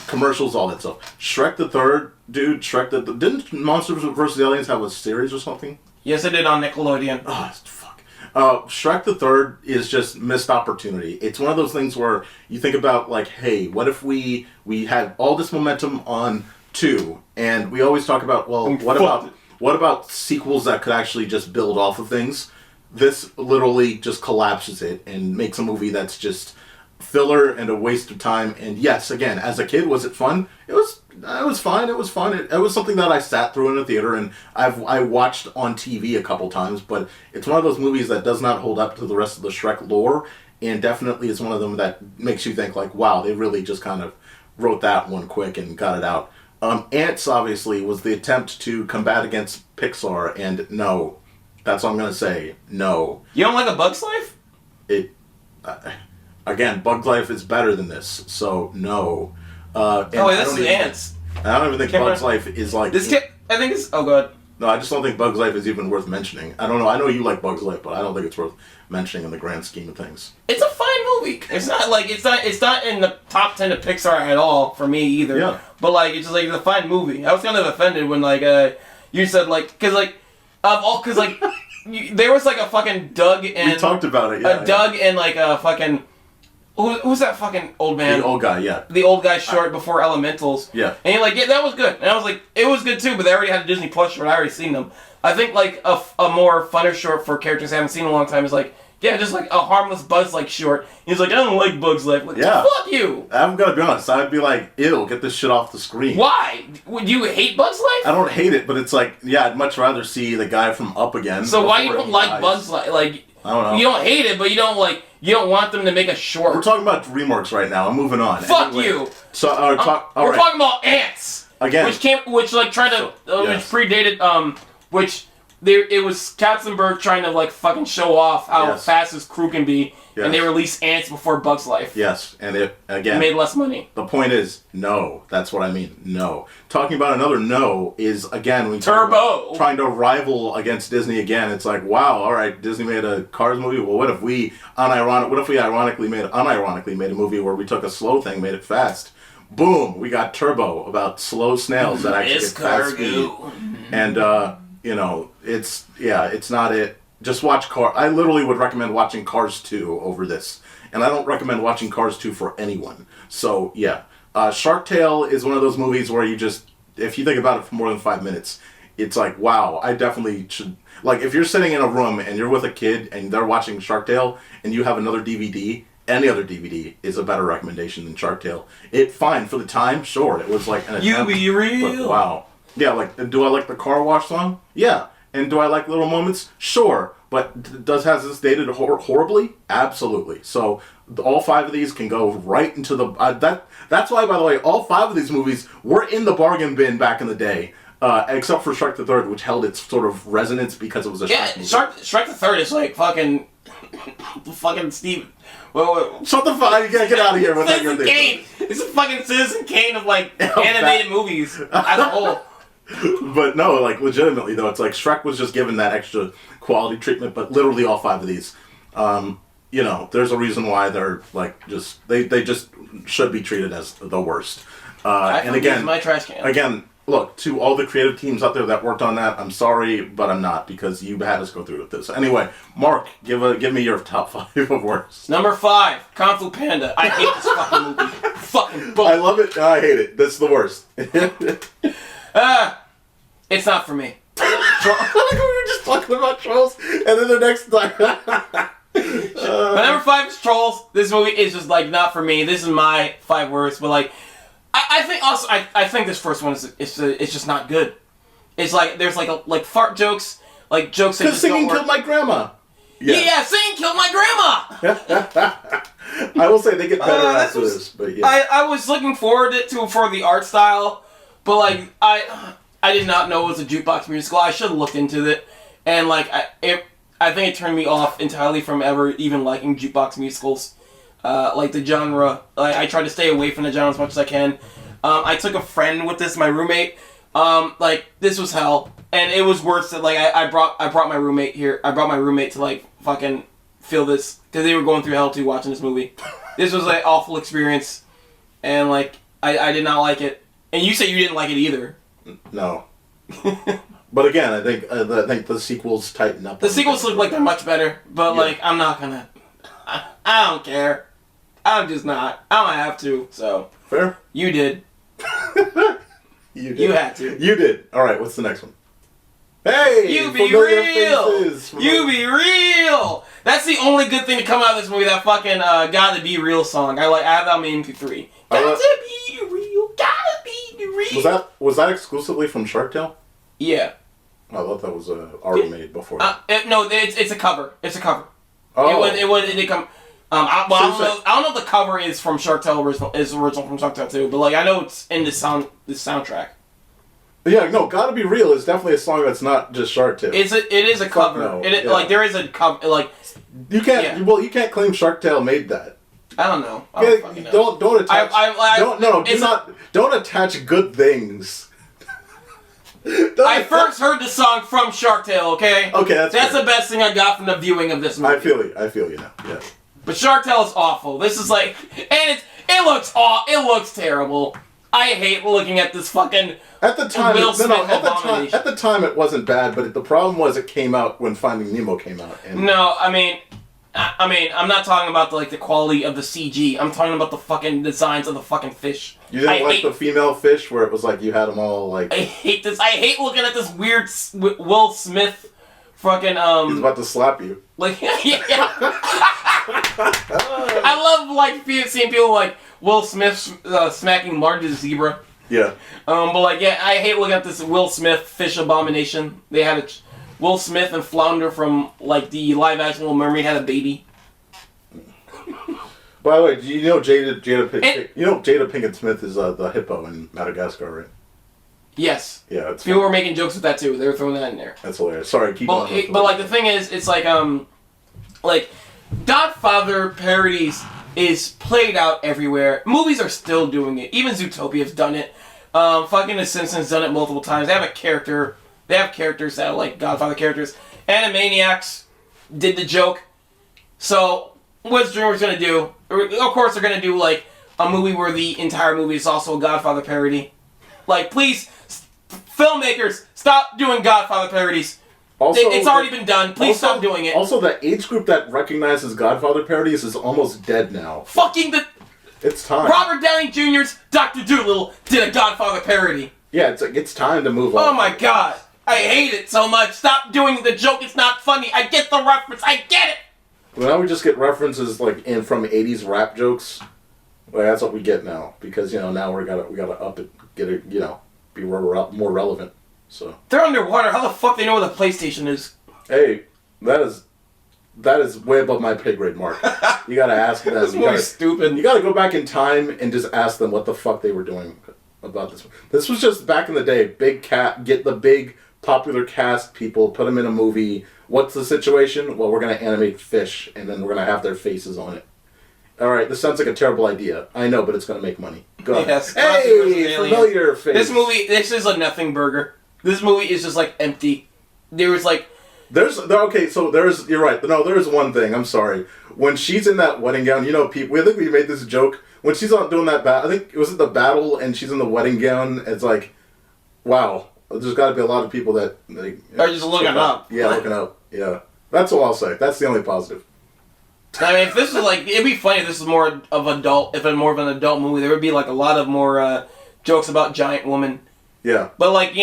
Commercials, all that stuff. Shrek the Third, dude. Didn't Monsters vs. Aliens have a series or something? Yes, it did on Nickelodeon. Oh, fuck. Shrek the Third is just missed opportunity. It's one of those things where you think about, like, hey, what if we had all this momentum on 2, and we always talk about, well, what about sequels that could actually just build off of things? This literally just collapses it and makes a movie that's just filler and a waste of time. And yes, again, as a kid, was it fun? It was fine. It was fun. It was something that I sat through in the theater and I watched on TV a couple times, but it's one of those movies that does not hold up to the rest of the Shrek lore, and definitely is one of them that makes you think like, wow, they really just kind of wrote that one quick and got it out. Ants, obviously, was the attempt to combat against Pixar, and no. That's what I'm going to say. No. You don't like A Bug's Life? Again, Bug's Life is better than this, so no. This is Ants. I don't even think Bug's Life is like... I think it's... Oh, go ahead. No, I just don't think Bug's Life is even worth mentioning. I don't know. I know you like Bug's Life, but I don't think it's worth mentioning in the grand scheme of things. It's a fine movie. It's not in the top 10 of Pixar at all for me either. Yeah. But like it's just like it's a fine movie. I was kind of offended when like you said like because there was like a fucking Doug and we talked about it. Yeah, Doug and like a fucking. Who's that fucking old man? The old guy, yeah. The old guy short before Elementals. Yeah. And you're like, yeah, that was good. And I was like, it was good too, but they already had a Disney Plus short. I already seen them. I think like a more funner short for characters I haven't seen in a long time is like Yeah, just like a harmless Buzz Life short. He's like, I don't like Bugs Life. Like, Yeah. fuck you. I'm gonna be honest. I'd be like, ew, get this shit off the screen. Why? Would you hate Bugs Life? I don't hate it, but it's like, yeah, I'd much rather see the guy from Up again. So why you before don't he like dies. Bugs Life? Like, I don't know. you don't hate it, but you don't want them to make a short. We're talking about Dreamworks right now. I'm moving on. Fuck you. So all we're right. talking about Ants. Again. Which predated, it was Katzenburg trying to like fucking show off how fast his crew can be, and they released Ants before Bugs Life. Yes, and it made less money. The point is, no. That's what I mean. No. Talking about another no is again when Turbo trying to rival against Disney again. It's like, wow, all right, Disney made a Cars movie. Well, what if we unironically made a movie where we took a slow thing, made it fast. Boom, we got Turbo about slow snails that actually get fast speed. And it's not it. Just watch Cars. I literally would recommend watching Cars 2 over this. And I don't recommend watching Cars 2 for anyone. So, yeah. Shark Tale is one of those movies where you just, if you think about it for more than 5 minutes, it's like, wow, I definitely should. Like, if you're sitting in a room and you're with a kid and they're watching Shark Tale and you have another DVD, any other DVD is a better recommendation than Shark Tale. Fine, for the time, sure. It was like an attempt. You be real. But wow. Yeah, like, do I like the car wash song? Yeah. And do I like little moments? Sure. But has this dated horribly? Absolutely. So all 5 of these can go right into the... that's why, by the way, all 5 of these movies were in the bargain bin back in the day. Except for Shrek the Third, which held its sort of resonance because it was a Shrek movie. Shrek the Third is like fucking Steve... Well, shut the fuck! You gotta get out of here with Citizen Kane! It's a fucking Citizen Kane of like animated movies as a whole. But no, like legitimately though, it's like Shrek was just given that extra quality treatment, but literally all 5 of these, there's a reason why they're like just they just should be treated as the worst. And again, my trash can. Again, look, to all the creative teams out there that worked on that, I'm sorry, but I'm not, because you had us go through with this. Anyway, Mark, give me your top 5 of worst. Number 5, Kung Fu Panda. I hate this fucking movie. Fucking bull. I love it. I hate it. That's the worst. It's not for me. We were just talking about Trolls, and then the next time. But number 5 is Trolls. This movie is just like not for me. This is my 5 worst, but like, I think this first one is it's just not good. It's like there's like fart jokes, like jokes that just don't work. Singing killed my grandma. Yeah, singing killed my grandma. I will say they get better after this, but yeah. I was looking forward for the art style, but like I did not know it was a jukebox musical. I should have looked into it, and like I think it turned me off entirely from ever even liking jukebox musicals. Like the genre, I try to stay away from the genre as much as I can. I took a friend with this, my roommate. Like this was hell, and it was worse that like I brought my roommate here. I brought my roommate to like fucking feel this because they were going through hell too watching this movie. This was an awful experience, and like I did not like it. And you said you didn't like it either. No. But again, I think the sequels tighten up. The sequels look like they're much better, but like I'm not gonna. I don't care. I'm just not. I don't have to. So fair. You did. You did. You had to. You did. All right. What's the next one? Hey, you be real. You be real. That's the only good thing to come out of this movie. That fucking "Gotta Be Real" song. I have that on my MP3. Gotta be real. Gotta be real. Was that exclusively from Shark Tale? Yeah. I thought that was already made before. No, it's a cover. It's a cover. Oh. It did come. I don't know if the cover is from Shark Tale original from Shark Tale 2, but like I know it's in the soundtrack. Yeah, no, Gotta Be Real is definitely a song that's not just Shark Tale. It is a cover. No, like there is a cover. Like you can't. Yeah. Well, you can't claim Shark Tale made that. I don't know. Don't attach. Don't attach good things. I first heard the song from Shark Tale. Okay. Okay, that's the best thing I got from the viewing of this movie. I feel you now. Yeah. But Shark Tale is awful. This is like, and it looks terrible. I hate looking at this fucking at the time. Will At the time, it wasn't bad, but the problem was it came out when Finding Nemo came out. And no, I mean, I'm not talking about the quality of the CG. I'm talking about the fucking designs of the fucking fish. You didn't like the female fish where it was like you had them all like. I hate this. I hate looking at this weird Will Smith fucking He's about to slap you. like yeah. I love like seeing people like Will Smith smacking Marge's zebra. Yeah. But like yeah, I hate looking at this Will Smith fish abomination. They had a Will Smith and Flounder from like the live action Little Mermaid had a baby. By the way, do you know Jada Pinkett Smith is the hippo in Madagascar, right? Yes. Yeah, it's people were making jokes with that too. They were throwing that in there. That's hilarious. Sorry, keep going. But like the thing is, it's like Godfather parodies is played out everywhere. Movies are still doing it. Even Zootopia's done it. Fucking The Simpsons done it multiple times. They have a character. They have characters that are like Godfather characters. Animaniacs did the joke. So what's Dreamworks gonna do? Of course, they're gonna do like a movie where the entire movie is also a Godfather parody. Like, please, filmmakers, stop doing Godfather parodies. Also, it's already been done. Please stop doing it. Also, the age group that recognizes Godfather parodies is almost dead now. It's time. Robert Downey Jr.'s Dr. Dolittle did a Godfather parody. Yeah, it's time to move on. Oh my god. I hate it so much. Stop doing the joke. It's not funny. I get the reference. I get it. Well, now we just get references like from 80s rap jokes. Well, that's what we get now because now we gotta up it, get it, be more relevant. So they're underwater. How the fuck they know where the PlayStation is? Hey, that is way above my pay grade, Mark. You gotta ask them. That's more stupid. You gotta go back in time and just ask them what the fuck they were doing about this. This was just back in the day. Get the big popular cast people, put them in a movie. What's the situation? Well, we're gonna animate fish, and then we're gonna have their faces on it. All right, this sounds like a terrible idea. I know, but it's gonna make money. Go ahead. Yes. Hey, familiar face. This is a nothing burger. This movie is just like empty. You're right. No, there is one thing. I'm sorry. When she's in that wedding gown, people. I think we made this joke when she's out doing that battle. I think it was the battle, and she's in the wedding gown. It's like, wow. There's got to be a lot of people that are just looking up. Yeah, looking up. Yeah, that's all I'll say. That's the only positive. I mean, if this was like, it'd be funny if this was more of an adult movie. There would be like a lot of more jokes about giant woman. Yeah. But like,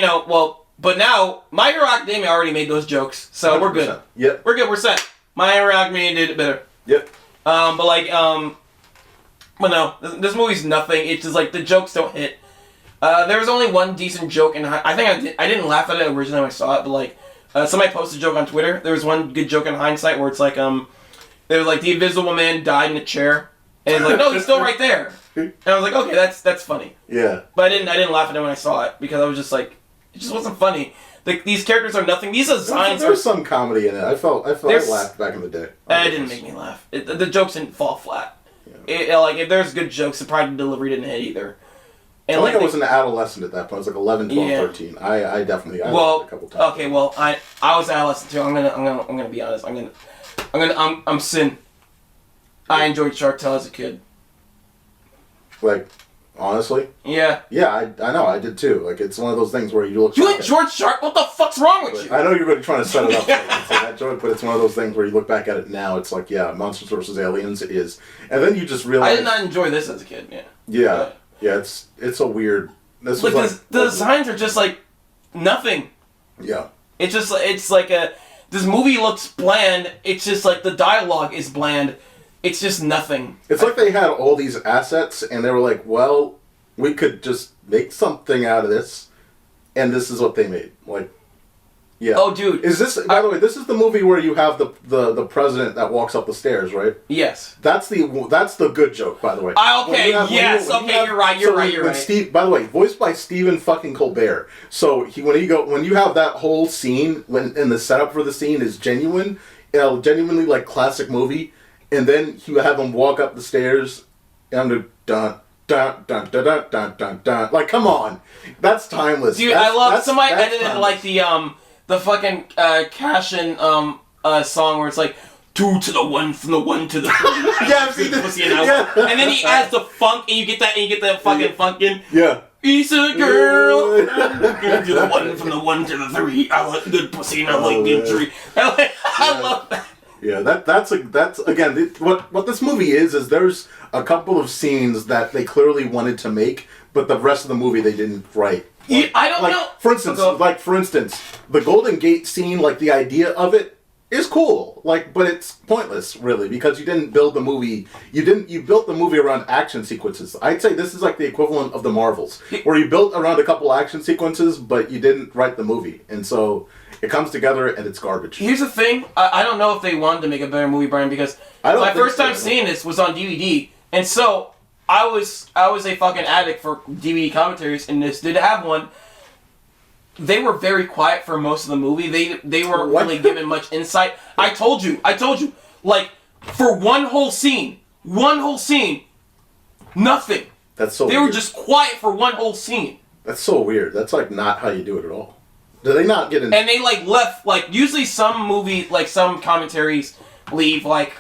but now My Hero Academia already made those jokes, so 100%. We're good. Yep. We're good. We're set. My Hero Academia did it better. Yep. But no, this movie's nothing. It's just like the jokes don't hit. There was only one decent joke, and I think I didn't laugh at it originally when I saw it, but like somebody posted a joke on Twitter. There was one good joke in hindsight where it's like there was like the Invisible Man died in a chair, and it's like no, he's still right there. And I was like, okay, that's funny. Yeah. But I didn't laugh at it when I saw it because I was just like, it just wasn't funny. Like these characters are nothing. These designs There's some comedy in it. I laughed back in the day. It didn't make me laugh. The jokes didn't fall flat. Yeah. If there's good jokes, the probably delivery didn't hit either. And I think I was an adolescent at that point. I was like 11, 12, 13. I definitely laughed a couple times. Okay, well, I was an adolescent too. I'm gonna be honest. I'm Sin. I enjoyed Shark Tale as a kid. Like, honestly? Yeah. Yeah, I know, I did too. Like, it's one of those things where you look... You enjoyed Shark? What the fuck's wrong with you? I know you're really trying to set it up like that joke, but it's one of those things where you look back at it now, it's like, yeah, Monsters vs. Aliens is... And then you just realize... I did not enjoy this as a kid, yeah. Yeah. But, yeah, it's a weird... This was the designs are just like nothing. Yeah. It's like this movie looks bland. It's just like the dialogue is bland. It's just nothing. It's like they had all these assets and they were like, well, we could just make something out of this, and this is what they made. Like, yeah. Oh, dude. Is this? By the way, this is the movie where you have the president that walks up the stairs, right? Yes. That's the good joke, by the way. Okay. Yes. You're right. You're right. Steve, by the way, voiced by Stephen fucking Colbert. So when you have that whole scene and the setup for the scene is genuinely like classic movie. And then you have him walk up the stairs, and the dun dun dun dun dun dun dun dun. Like, come on, that's timeless. Dude, I love somebody edited like the fucking cash-in song where it's like 2 to the 1 from the 1 to the 3. Yeah, I've seen this. Yeah. And then he adds the funk, and you get the fucking funk in. Yeah. He's a girl. To the 1 from the 1 to the 3. I like good pussy and I like good tree. I love that. Yeah, that's again what this movie is there's a couple of scenes that they clearly wanted to make, but the rest of the movie they didn't write. I don't like, know. For instance, the Golden Gate scene, like the idea of it is cool. Like, but it's pointless, really, because you didn't build the movie. You built the movie around action sequences. I'd say this is like the equivalent of the Marvels, where you built around a couple action sequences, but you didn't write the movie, and so it comes together and it's garbage. Here's the thing. I don't know if they wanted to make a better movie, Brian, because my first time seeing this was on DVD, and so I was a fucking addict for DVD commentaries, and this did have one. They were very quiet for most of the movie. They weren't really given much insight. I told you. Like, for one whole scene, nothing. That's so They weird. were just quiet for one whole scene. That's so weird. That's like not how you do it at all. Do they not get in? And they like left, like, usually some some commentaries leave like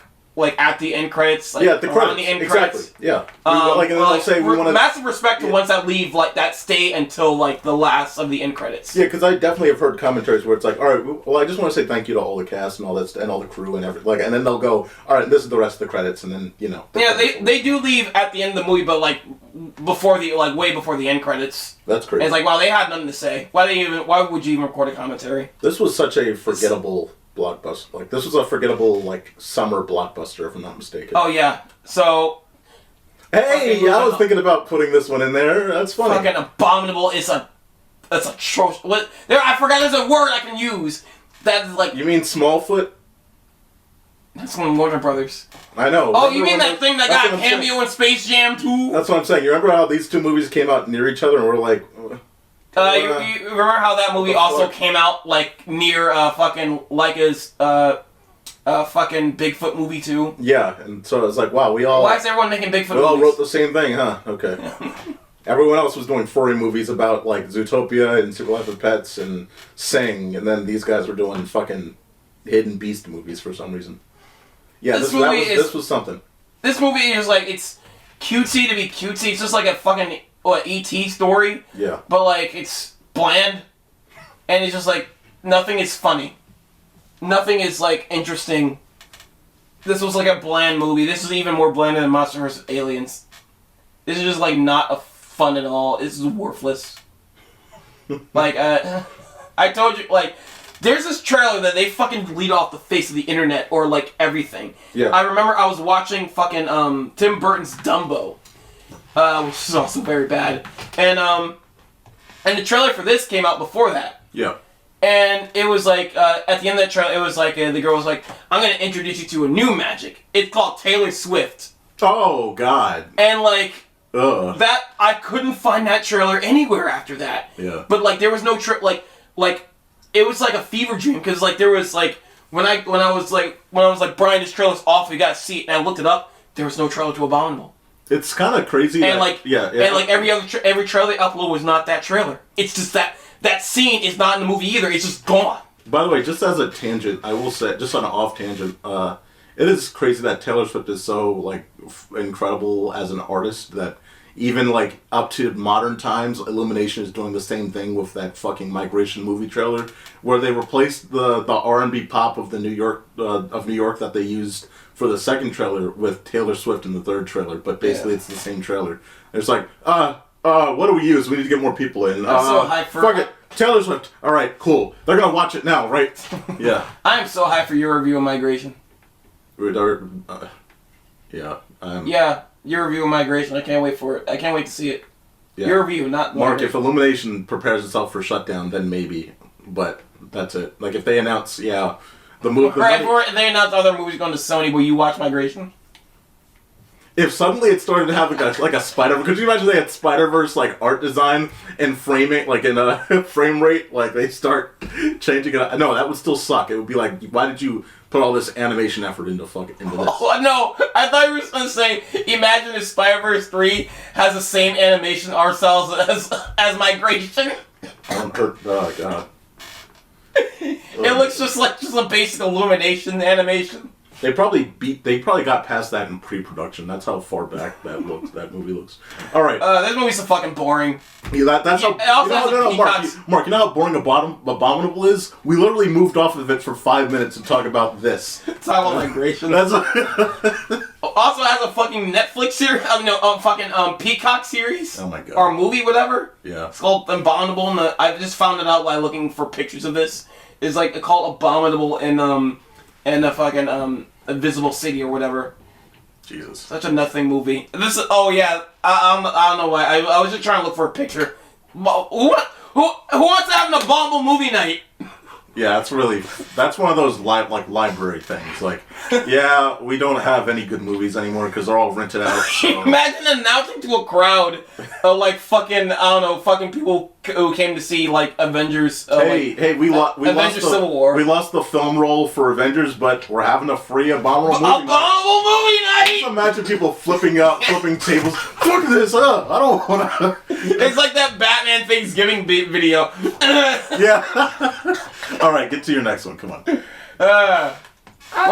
at the end credits, like the around credits. the end Exactly. credits. Yeah. And then they'll say we want to. Massive respect to ones that leave like that stay until like the last of the end credits. Yeah, because I definitely have heard commentaries where it's like, all right, well, I just want to say thank you to all the cast and all that, and all the crew and everything. Like, and then they'll go, all right, this is the rest of the credits, and then they do leave at the end of the movie, but like way before the end credits. That's crazy. And it's like, wow, they had nothing to say. Why would you even record a commentary? This was such a forgettable blockbuster. Like, this was a forgettable summer blockbuster, if I'm not mistaken. Oh yeah, so. Hey, I was thinking about putting this one in there. That's funny. Fucking abominable. It's atrocious. What? I forgot there's a word I can use. That's like. You mean Smallfoot? That's one of Warner Brothers. I know. Oh, you mean that thing that got a cameo in Space Jam 2? That's what I'm saying. You remember how these two movies came out near each other and we're like... you remember how that movie also came out like near fucking Leica's fucking Bigfoot movie too? Yeah, and so it's like, wow, we all... Why is everyone making Bigfoot movies? We all wrote the same thing, huh? Okay. Everyone else was doing furry movies about like Zootopia and Super Life of Pets and Sing, and then these guys were doing fucking Hidden Beast movies for some reason. Yeah, this was something. This movie is like, it's cutesy to be cutesy. It's just like a fucking E.T. story. Yeah. But like, it's bland. And it's just like, nothing is funny. Nothing is like interesting. This was like a bland movie. This is even more bland than Monster vs. Aliens. This is just like not a fun at all. This is worthless. Like, I told you, like, there's this trailer that they fucking delete off the face of the internet or like everything. Yeah. I remember I was watching fucking Tim Burton's Dumbo, which is also very bad, and the trailer for this came out before that. Yeah. And it was like at the end of that trailer, it was like the girl was like, "I'm gonna introduce you to a new magic. It's called Taylor Swift." Oh God. And like. Ugh. That I couldn't find that trailer anywhere after that. Yeah. But like there was no like it was like a fever dream because like there was like when I was like Bryan, this trailer's off, we gotta see it, and I looked it up. There was no trailer to Abominable. It's kind of crazy. And yeah. And like every trailer they upload was not that trailer. It's just that scene is not in the movie either. It's just gone. By the way, just as a tangent, I will say, just on an off tangent, it is crazy that Taylor Swift is so like incredible as an artist that even like up to modern times, Illumination is doing the same thing with that fucking Migration movie trailer, where they replaced the R&B pop of New York that they used for the second trailer with Taylor Swift in the third trailer, but basically it's the same trailer. It's like, what do we use? We need to get more people in. I'm so hyped for fuck it. Taylor Swift. All right, cool. They're gonna watch it now, right? Yeah. I am so hyped for your review of Migration. Yeah. Yeah, your review of Migration. I can't wait for it. I can't wait to see it. Yeah. Your review, not Mark. Migration. If Illumination prepares itself for shutdown, then maybe. But that's it. Like if they announce, the movie. If they announce other movies going to Sony, will you watch Migration? If suddenly it started to have like a Spider, could you imagine they had Spider-Verse like art design and framing like in a frame rate, like they start changing it? No, that would still suck. It would be like, why did you put all this animation effort into this? Oh no! I thought you were going to say, imagine if Spider-Verse 3 has the same animation art styles as Migration. Oh god. It looks just like a basic Illumination animation. They probably got past that in pre-production. That's how far back that movie looks. All right. This movie's so fucking boring. Yeah, that's how. It also has Mark, you know how boring Abominable is? We literally moved off of it for 5 minutes to talk about this. Talk about migration. Also has a fucking Netflix series. Peacock series. Oh my god. Or movie, whatever. Yeah. It's called Abominable. And I just found it out while looking for pictures of this. It's like called Abominable in the fucking Invisible City or whatever. Jesus. Such a nothing movie. This is, oh yeah, I don't know why. I was just trying to look for a picture. Who wants to have an abominable movie night? Yeah, that's one of those library things. Like, yeah, we don't have any good movies anymore because they're all rented out. So. Imagine announcing to a crowd of fucking people who came to see like Avengers. We lost Civil War. We lost the film role for Avengers, but we're having a free abominable movie night. Just imagine people flipping tables. Fuck this up! I don't want to. It's like that Batman Thanksgiving video. Yeah. All right, get to your next one. Come on. Where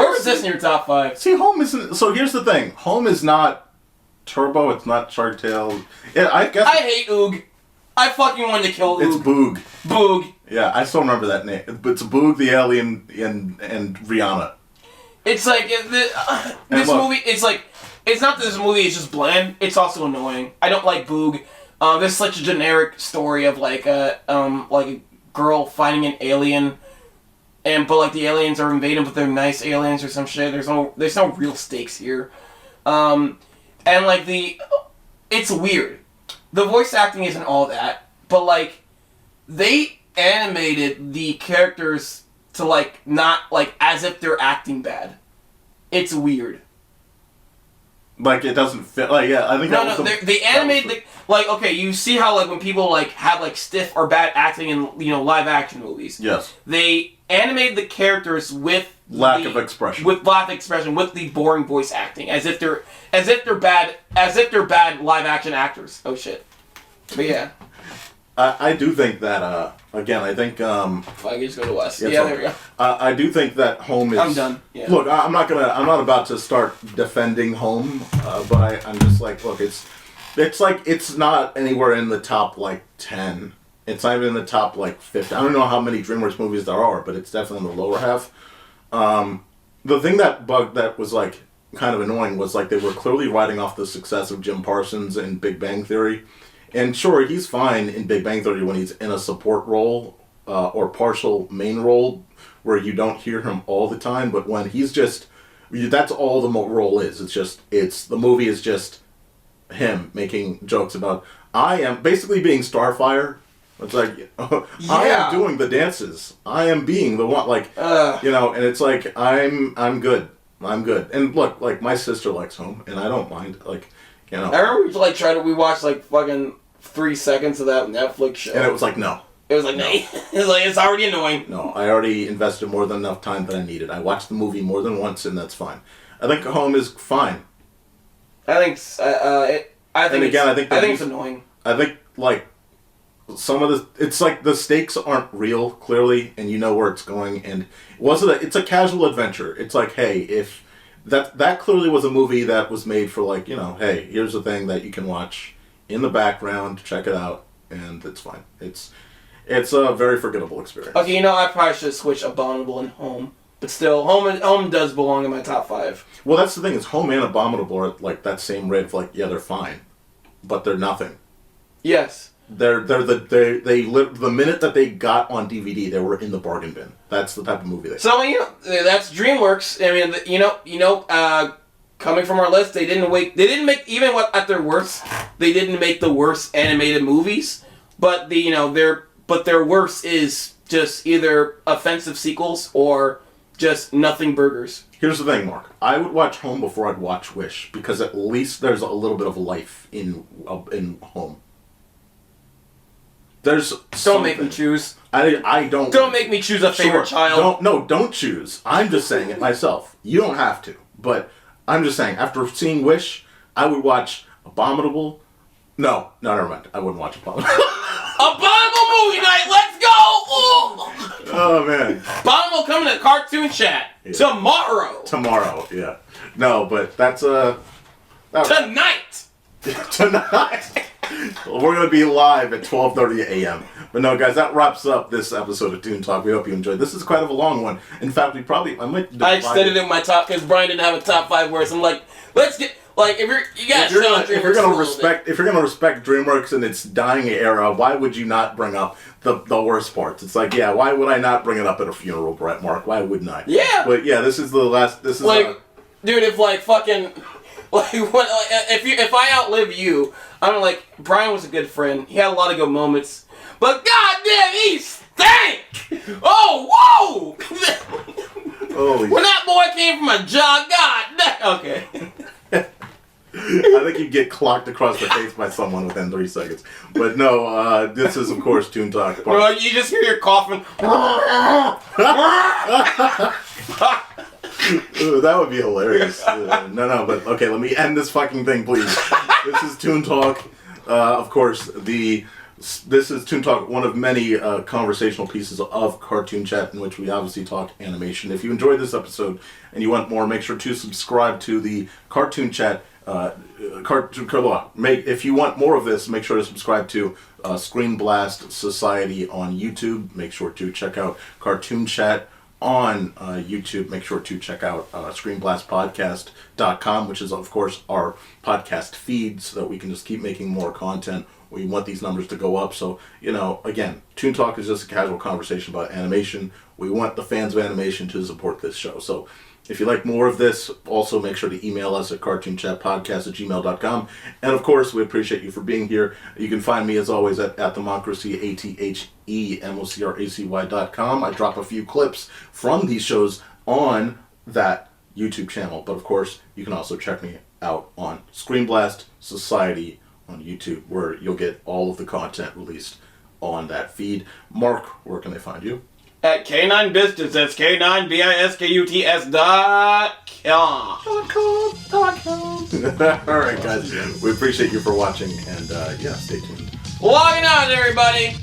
was this in your top 5? See, Home isn't. So here's the thing. Home is not Turbo. It's not Shark Tale. Yeah, I guess. I hate Oog. I fucking wanted to kill Oog. It's Boog. Boog. Yeah, I still remember that name. But it's Boog the alien and Rihanna. It's like this movie. It's like it's not that this movie is just bland. It's also annoying. I don't like Boog. This is such a generic story of like a girl finding an alien, but like the aliens are invaded, but they're nice aliens or some shit. There's no real stakes here, and like it's weird. The voice acting isn't all that, but like they animated the characters to like not like as if they're acting bad. It's weird. Like it doesn't fit. Like yeah, I think they animated okay. You see how like when people like have like stiff or bad acting in live action movies. Yes. They animated the characters with lack of expression. With the boring voice acting, as if they're bad live action actors. Oh shit. But yeah. I do think that again. I think if I can just go to West. Yeah, there we go. I do think that Home is. I'm done. Yeah. Look, I'm not about to start defending Home, but I'm just like, look, it's not anywhere in the top like 10. It's not even in the top like 50. I don't know how many DreamWorks movies there are, but it's definitely in the lower half. The thing that was like kind of annoying was like they were clearly riding off the success of Jim Parsons in Big Bang Theory. And sure, he's fine in Big Bang Theory when he's in a support role or partial main role where you don't hear him all the time. But when he's just, that's all the role is. The movie is just him making jokes about, I am basically being Starfire. It's like, I am doing the dances. I am being the one, like, and it's like, I'm good. I'm good. And look, like, my sister likes Home, and I don't mind, like, I remember we watched like fucking 3 seconds of that Netflix show. And it was like, no. It was like, no. It's already annoying. No, I already invested more than enough time that I needed. I watched the movie more than once, and that's fine. I think Home is fine. I think it's annoying. I think, like, it's like the stakes aren't real, clearly, and you know where it's going, and it's a casual adventure. It's like, hey, if that clearly was a movie that was made for, like, hey, here's a thing that you can watch in the background, check it out, and it's fine. It's a very forgettable experience. Okay, I probably should switch Abominable and Home, but still, Home does belong in my top 5. Well, that's the thing, is Home and Abominable are at, like, that same rate of, like, yeah, they're fine, but they're nothing. Yes. The minute that they got on DVD, they were in the bargain bin. That's the type of movie they. So that's DreamWorks. I mean, coming from our list, they didn't make even at their worst. They didn't make the worst animated movies, but their worst is just either offensive sequels or just nothing burgers. Here's the thing, Mark. I would watch Home before I'd watch Wish because at least there's a little bit of life in Home. Don't make me choose. I don't. Don't make me choose a favorite child. Don't choose. I'm just saying it myself. You don't have to. But I'm just saying, after seeing Wish, I would watch Abominable. No, never mind. I wouldn't watch Abominable. Abominable movie night. Let's go. Oh man. Bond will come to Cartoon Chat tomorrow. Yeah. No, but that's Tonight. tonight. We're gonna be live at 12:30 a.m. But no, guys, that wraps up this episode of Toon Talk. We hope you enjoyed. This is quite of a long one. In fact, I extended it in my top because Bryan didn't have a top 5 words. I'm like, let's get if you're gonna respect DreamWorks in its dying era, why would you not bring up the worst parts? It's like, yeah, why would I not bring it up at a funeral, Brett Mark? Why wouldn't I? Yeah. But yeah, this is the last. This is dude, if if I outlive you, I'm like, Bryan was a good friend. He had a lot of good moments, but goddamn, he stank. Oh, whoa! When that boy came from a job, goddamn. Okay. I think you get clocked across the face by someone within 3 seconds. But no, this is of course Toon Talk. Well, you just hear your coughing. Ooh, that would be hilarious. No, but okay, let me end this fucking thing, please. This is Toon Talk. Of course, this is Toon Talk, one of many conversational pieces of Cartoon Chat in which we obviously talk animation. If you enjoyed this episode and you want more, make sure to subscribe to the Cartoon Chat. If you want more of this, make sure to subscribe to ScreenBlast Society on YouTube. Make sure to check out Cartoon Chat on YouTube. Make sure to check out ScreenBlastPodcast.com, which is of course our podcast feed, so that we can just keep making more content. We want these numbers to go up. So, again, Toon Talk is just a casual conversation about animation. We want the fans of animation to support this show. So if you like more of this, also make sure to email us at cartoonchatpodcast@gmail.com. And of course, we appreciate you for being here. You can find me as always at Themocracy, ATHEMOCRACY.com. I drop a few clips from these shows on that YouTube channel. But of course, you can also check me out on ScreenBlast Society on YouTube, where you'll get all of the content released on that feed. Mark, where can they find you? At K9Biscuits, that's K9BISKUTS.com. Alright, guys. We appreciate you for watching, and stay tuned. Logging on, everybody!